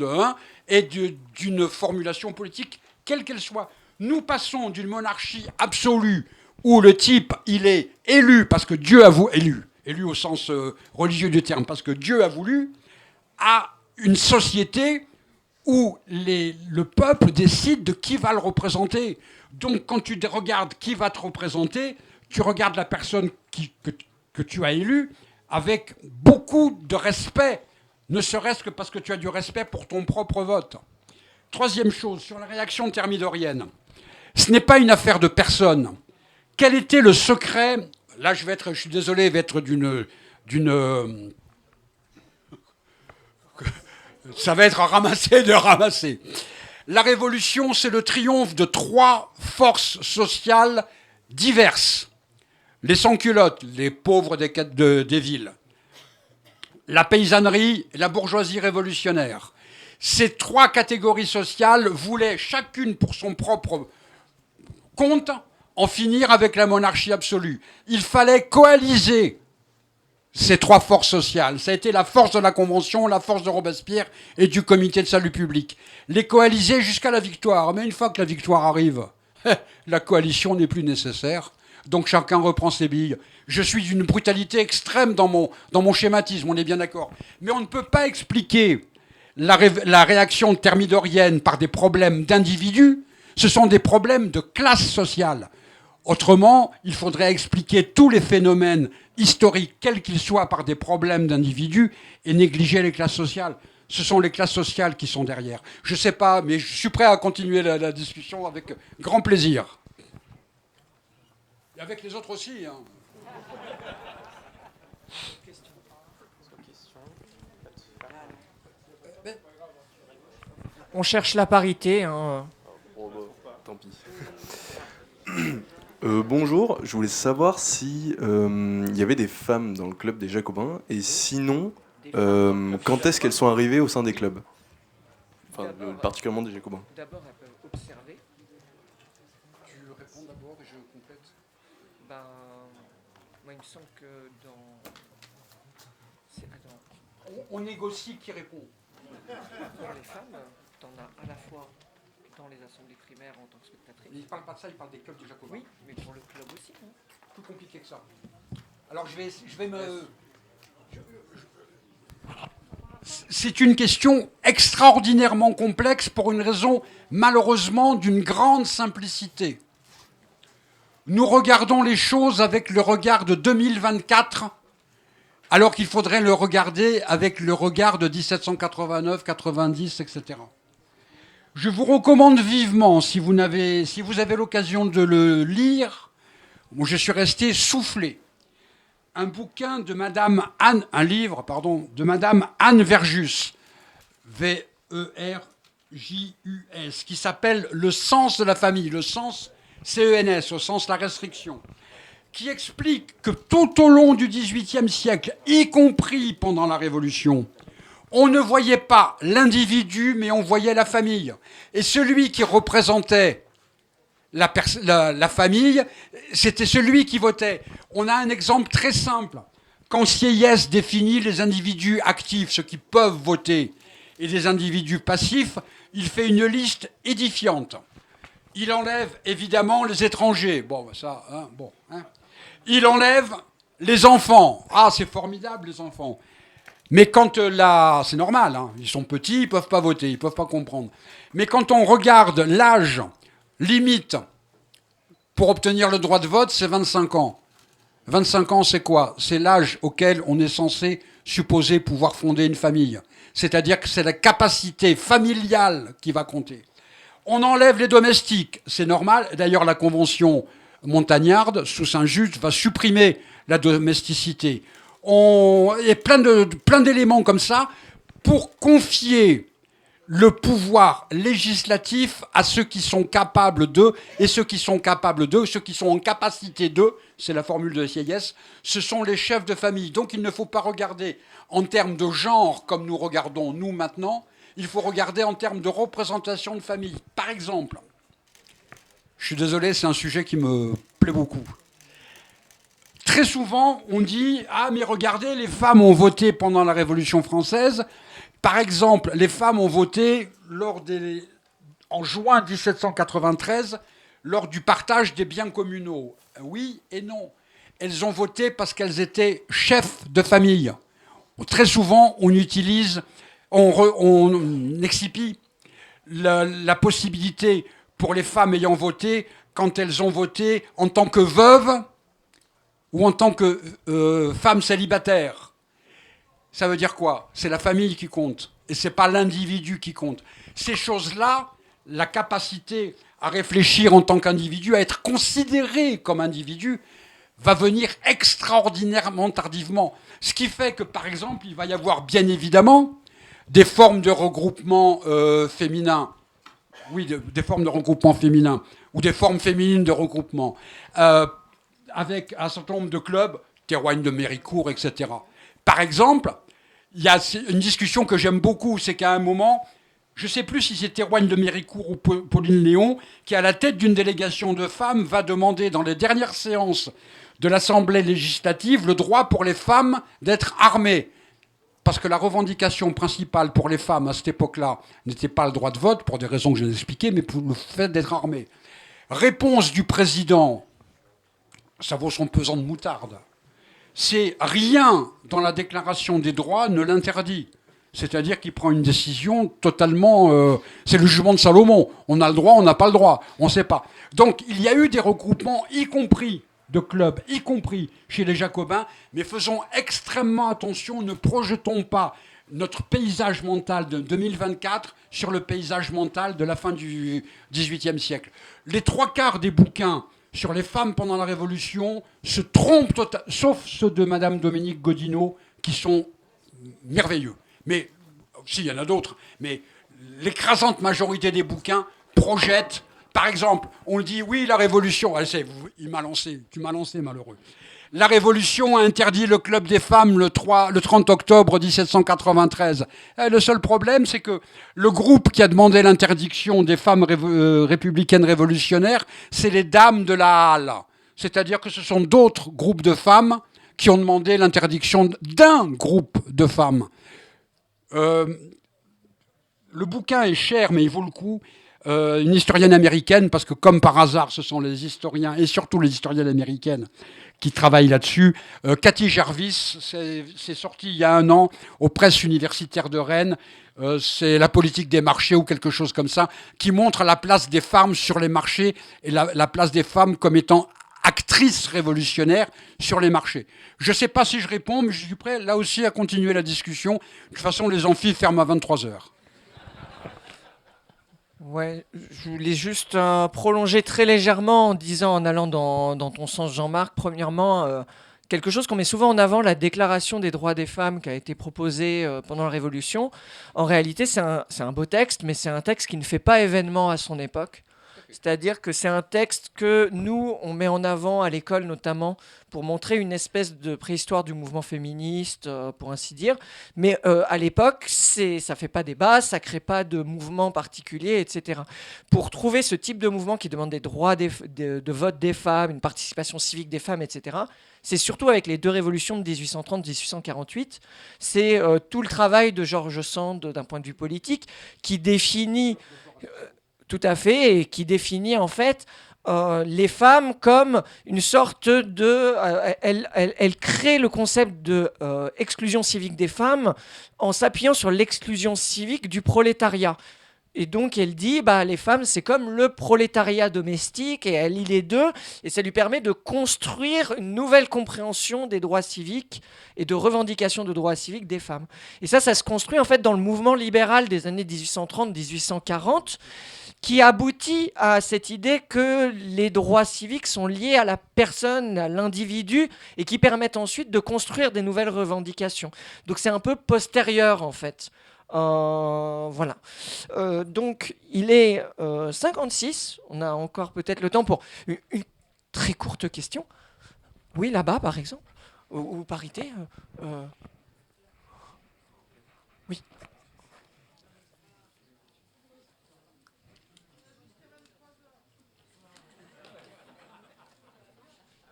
et d'une formulation politique, quelle qu'elle soit. Nous passons d'une monarchie absolue où le type, il est élu parce que Dieu a voulu, élu au sens religieux du terme, parce que Dieu a voulu, à une société où le peuple décide de qui va le représenter. Donc quand tu regardes qui va te représenter, tu regardes la personne que tu as élue avec beaucoup de respect, ne serait-ce que parce que tu as du respect pour ton propre vote. Troisième chose, sur la réaction thermidorienne. Ce n'est pas une affaire de personne. Quel était le secret? Là, je suis désolé, je vais être ça va être à ramasser de ramasser. La révolution, c'est le triomphe de 3 forces sociales diverses. Les sans-culottes, les pauvres des villes. La paysannerie et la bourgeoisie révolutionnaire. Ces 3 catégories sociales voulaient chacune pour son propre compte en finir avec la monarchie absolue. Il fallait coaliser ces 3 forces sociales. Ça a été la force de la Convention, la force de Robespierre et du Comité de salut public. Les coaliser jusqu'à la victoire. Mais une fois que la victoire arrive, la coalition n'est plus nécessaire. Donc chacun reprend ses billes. Je suis d'une brutalité extrême dans mon schématisme, on est bien d'accord. Mais on ne peut pas expliquer la réaction thermidorienne par des problèmes d'individus. Ce sont des problèmes de classe sociale. Autrement, il faudrait expliquer tous les phénomènes historiques, quels qu'ils soient, par des problèmes d'individus et négliger les classes sociales. Ce sont les classes sociales qui sont derrière. Je ne sais pas, mais je suis prêt à continuer la discussion avec grand plaisir. Et avec les autres aussi. Hein. On cherche la parité. Hein. Tant pis. Bonjour, je voulais savoir si il y avait des femmes dans le club des Jacobins, et sinon, quand est-ce qu'elles sont arrivées au sein des clubs, enfin, particulièrement des Jacobins. D'abord, elles peuvent observer. Tu réponds d'abord et je complète. Moi, il me semble que dans on négocie qui répond. Pour les femmes, t'en as à la fois dans les assemblées primaires en tant que spectatrice. Il ne parle pas de ça, il parle des clubs de Jacobins. Oui, mais pour le club aussi. Hein. Plus compliqué que ça. Alors je vais me... C'est une question extraordinairement complexe pour une raison, malheureusement, d'une grande simplicité. Nous regardons les choses avec le regard de 2024, alors qu'il faudrait le regarder avec le regard de 1789, 90, etc. Je vous recommande vivement, si vous avez l'occasion de le lire, moi je suis resté soufflé, un bouquin de Madame Anne, un livre, pardon, de Madame Anne Verjus, V-E-R-J-U-S, qui s'appelle Le sens de la famille, le sens C-E-N-S, au sens de la restriction, qui explique que tout au long du XVIIIe siècle, y compris pendant la Révolution, on ne voyait pas l'individu, mais on voyait la famille. Et celui qui représentait la famille, c'était celui qui votait. On a un exemple très simple. Quand Sieyès définit les individus actifs, ceux qui peuvent voter, et les individus passifs, il fait une liste édifiante. Il enlève évidemment les étrangers. Bon, ça, hein, bon. Hein. Il enlève les enfants. Ah, c'est formidable, les enfants. Mais quand c'est normal, hein, ils sont petits, ils ne peuvent pas voter, ils ne peuvent pas comprendre. Mais quand on regarde l'âge limite pour obtenir le droit de vote, c'est 25 ans. 25 ans, c'est quoi? C'est l'âge auquel on est censé supposer pouvoir fonder une famille. C'est-à-dire que c'est la capacité familiale qui va compter. On enlève les domestiques, c'est normal. D'ailleurs, la Convention montagnarde, sous Saint-Just, va supprimer la domesticité. Il y a plein d'éléments comme ça pour confier le pouvoir législatif à ceux qui sont capables d'eux, et ceux qui sont capables d'eux, ceux qui sont en capacité d'eux, c'est la formule de Sieyès, ce sont les chefs de famille. Donc il ne faut pas regarder en termes de genre comme nous regardons nous maintenant, il faut regarder en termes de représentation de famille. Par exemple, je suis désolé, c'est un sujet qui me plaît beaucoup. Très souvent, on dit « Ah, mais regardez, les femmes ont voté pendant la Révolution française. » Par exemple, les femmes ont voté en juin 1793, lors du partage des biens communaux. Oui et non. Elles ont voté parce qu'elles étaient chefs de famille. Très souvent, on excipie la possibilité pour les femmes ayant voté, quand elles ont voté en tant que veuves, ou en tant que femme célibataire. Ça veut dire quoi? C'est la famille qui compte, et ce n'est pas l'individu qui compte. Ces choses-là, la capacité à réfléchir en tant qu'individu, à être considéré comme individu, va venir extraordinairement tardivement. Ce qui fait que, par exemple, il va y avoir bien évidemment des formes de regroupement féminin, oui, des formes de regroupement féminin, ou des formes féminines de regroupement, avec un certain nombre de clubs, Théroigne de Méricourt, etc. Par exemple, il y a une discussion que j'aime beaucoup, c'est qu'à un moment, je ne sais plus si c'est Théroigne de Méricourt ou Pauline Léon, qui, à la tête d'une délégation de femmes, va demander dans les dernières séances de l'Assemblée législative le droit pour les femmes d'être armées. Parce que la revendication principale pour les femmes à cette époque-là n'était pas le droit de vote, pour des raisons que je viens d'expliquer, mais pour le fait d'être armées. Réponse du président, ça vaut son pesant de moutarde. C'est rien dans la déclaration des droits ne l'interdit. C'est-à-dire qu'il prend une décision totalement... c'est le jugement de Salomon. On a le droit, on n'a pas le droit. On ne sait pas. Donc il y a eu des regroupements, y compris de clubs, y compris chez les Jacobins, mais faisons extrêmement attention, ne projetons pas notre paysage mental de 2024 sur le paysage mental de la fin du XVIIIe siècle. Les 3/4 des bouquins sur les femmes pendant la Révolution se trompent, sauf ceux de Madame Dominique Godinot, qui sont merveilleux. Mais, si, il y en a d'autres, mais l'écrasante majorité des bouquins projettent, par exemple, on dit, oui, la Révolution, allez, tu m'as lancé, malheureux. La Révolution a interdit le club des femmes le 30 octobre 1793. Le seul problème, c'est que le groupe qui a demandé l'interdiction des femmes républicaines révolutionnaires, c'est les dames de la Halle. C'est-à-dire que ce sont d'autres groupes de femmes qui ont demandé l'interdiction d'un groupe de femmes. Le bouquin est cher, mais il vaut le coup. Une historienne américaine, parce que comme par hasard, ce sont les historiens, et surtout les historiennes américaines, qui travaillent là-dessus. Cathy Jarvis, c'est sorti il y a 1 an aux presses universitaires de Rennes. C'est la politique des marchés ou quelque chose comme ça, qui montre la place des femmes sur les marchés et la place des femmes comme étant actrices révolutionnaires sur les marchés. Je ne sais pas si je réponds, mais je suis prêt là aussi à continuer la discussion. De toute façon, les amphis ferment à 23h. Ouais, je voulais juste prolonger très légèrement en allant dans ton sens, Jean-Marc. Premièrement, quelque chose qu'on met souvent en avant, la Déclaration des droits des femmes qui a été proposée pendant la Révolution. En réalité, c'est un beau texte, mais c'est un texte qui ne fait pas événement à son époque. C'est-à-dire que c'est un texte que nous, on met en avant à l'école notamment pour montrer une espèce de préhistoire du mouvement féministe, pour ainsi dire. Mais à l'époque, ça ne fait pas débat, ça ne crée pas de mouvement particulier, etc. Pour trouver ce type de mouvement qui demande des droits de vote des femmes, une participation civique des femmes, etc., c'est surtout avec les 2 révolutions de 1830-1848. C'est tout le travail de George Sand d'un point de vue politique qui définit... Tout à fait, et qui définit en fait les femmes comme une sorte de... elle crée le concept de exclusion civique des femmes en s'appuyant sur l'exclusion civique du prolétariat. Et donc elle dit, les femmes c'est comme le prolétariat domestique, et elle lie les deux, et ça lui permet de construire une nouvelle compréhension des droits civiques et de revendication de droits civiques des femmes. Et ça se construit en fait dans le mouvement libéral des années 1830-1840, qui aboutit à cette idée que les droits civiques sont liés à la personne, à l'individu, et qui permettent ensuite de construire des nouvelles revendications. Donc c'est un peu postérieur en fait. Voilà. Donc il est 56, on a encore peut-être le temps pour une très courte question. Oui, là-bas par exemple, ou parité. Oui.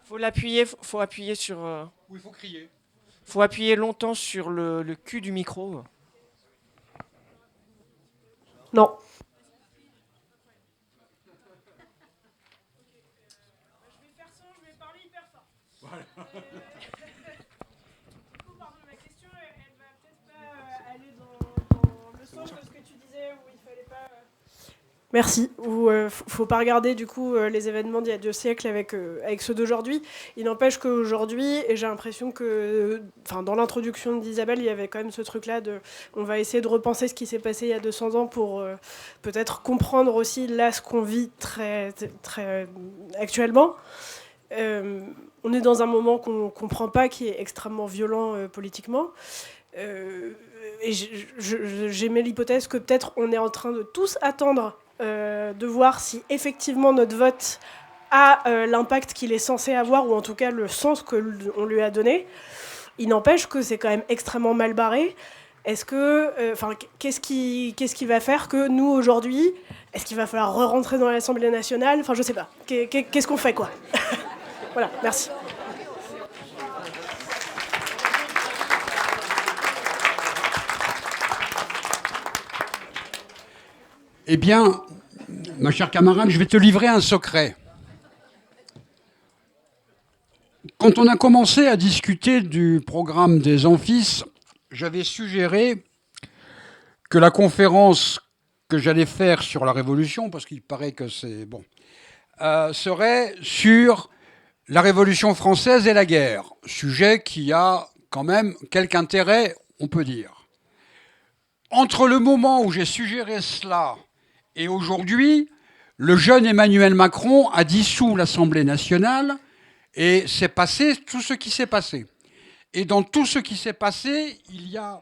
Faut appuyer sur... Oui, il faut crier. Faut appuyer longtemps sur le cul du micro. Non. Je vais faire ça, je vais parler hyper fort. Voilà. Du coup, pardon, ma question, elle va peut-être pas aller dans le sens de ce que tu disais, où il fallait pas... Merci. Faut pas regarder du coup les événements d'il y a 2 siècles avec ceux d'aujourd'hui. Il n'empêche qu'aujourd'hui, et j'ai l'impression que, dans l'introduction d'Isabelle, il y avait quand même ce truc-là de, on va essayer de repenser ce qui s'est passé il y a 200 ans pour peut-être comprendre aussi là ce qu'on vit très, très actuellement. On est dans un moment qu'on comprend pas, qui est extrêmement violent politiquement. Et j'émets l'hypothèse que peut-être on est en train de tous attendre de voir si effectivement notre vote a l'impact qu'il est censé avoir, ou en tout cas le sens qu'on lui a donné. Il n'empêche que c'est quand même extrêmement mal barré. Est-ce que, qu'est-ce qui va faire que nous aujourd'hui, est-ce qu'il va falloir re-rentrer dans l'Assemblée nationale ? Enfin, je sais pas. Qu'est-ce qu'on fait, quoi ? Voilà, merci. Eh bien, ma chère camarade, je vais te livrer un secret. Quand on a commencé à discuter du programme des amphis, j'avais suggéré que la conférence que j'allais faire sur la Révolution, parce qu'il paraît que c'est bon, serait sur la Révolution française et la guerre, sujet qui a quand même quelque intérêt, on peut dire. Entre le moment où j'ai suggéré cela et aujourd'hui, le jeune Emmanuel Macron a dissous l'Assemblée nationale et s'est passé tout ce qui s'est passé. Et dans tout ce qui s'est passé, il y a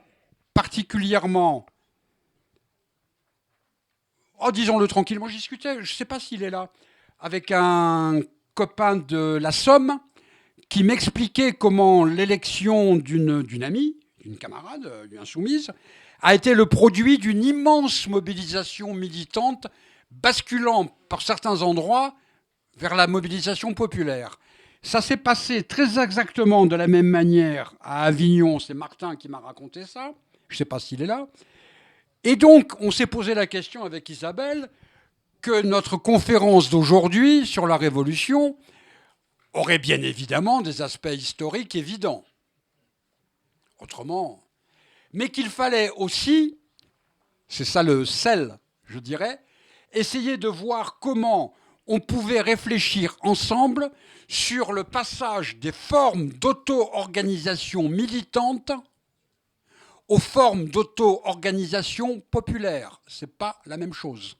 particulièrement... disons-le tranquillement, j'y discutais, je ne sais pas s'il est là, avec un copain de la Somme qui m'expliquait comment l'élection d'une amie, d'une camarade, d'une insoumise, a été le produit d'une immense mobilisation militante basculant par certains endroits vers la mobilisation populaire. Ça s'est passé très exactement de la même manière à Avignon, c'est Martin qui m'a raconté ça. je ne sais pas s'il est là. Et donc, on s'est posé la question avec Isabelle que notre conférence d'aujourd'hui sur la Révolution aurait bien évidemment des aspects historiques évidents. Autrement, mais qu'il fallait aussi, c'est ça le sel, je dirais, essayer de voir comment on pouvait réfléchir ensemble sur le passage des formes d'auto-organisation militante aux formes d'auto-organisation populaire. Ce n'est pas la même chose.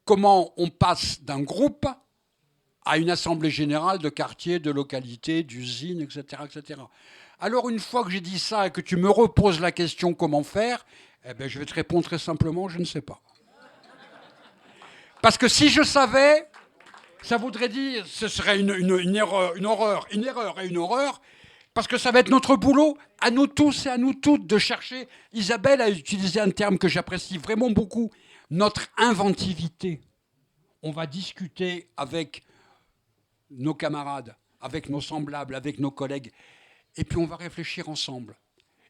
Comment on passe d'un groupe à une assemblée générale de quartier, de localité, d'usine, etc., etc. Alors, une fois que j'ai dit ça et que tu me reposes la question comment faire, eh bien, je vais te répondre très simplement, je ne sais pas. Parce que si je savais, ça voudrait dire, ce serait une erreur, une erreur et une horreur, parce que ça va être notre boulot, à nous tous et à nous toutes, de chercher. Isabelle a utilisé un terme que j'apprécie vraiment beaucoup, notre inventivité. On va discuter avec nos camarades, avec nos semblables, avec nos collègues, et puis on va réfléchir ensemble.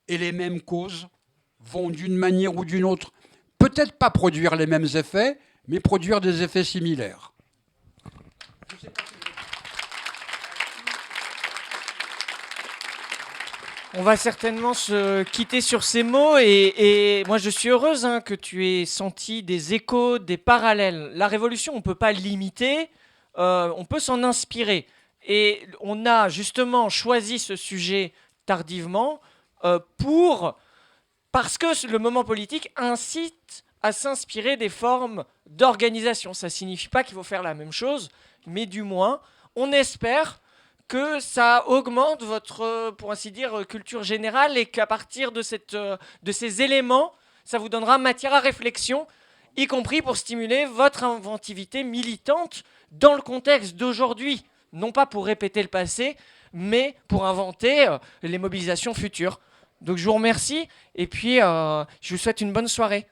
Et les mêmes causes vont d'une manière ou d'une autre, peut-être pas produire les mêmes effets, mais produire des effets similaires. On va certainement se quitter sur ces mots et moi je suis heureuse que tu aies senti des échos, des parallèles. La révolution, on ne peut pas l'imiter, on peut s'en inspirer. Et on a justement choisi ce sujet tardivement parce que le moment politique incite à s'inspirer des formes d'organisation. Ça ne signifie pas qu'il faut faire la même chose, mais du moins, on espère que ça augmente votre, pour ainsi dire, culture générale et qu'à partir de ces éléments, ça vous donnera matière à réflexion, y compris pour stimuler votre inventivité militante dans le contexte d'aujourd'hui. Non pas pour répéter le passé, mais pour inventer les mobilisations futures. Donc je vous remercie et puis je vous souhaite une bonne soirée.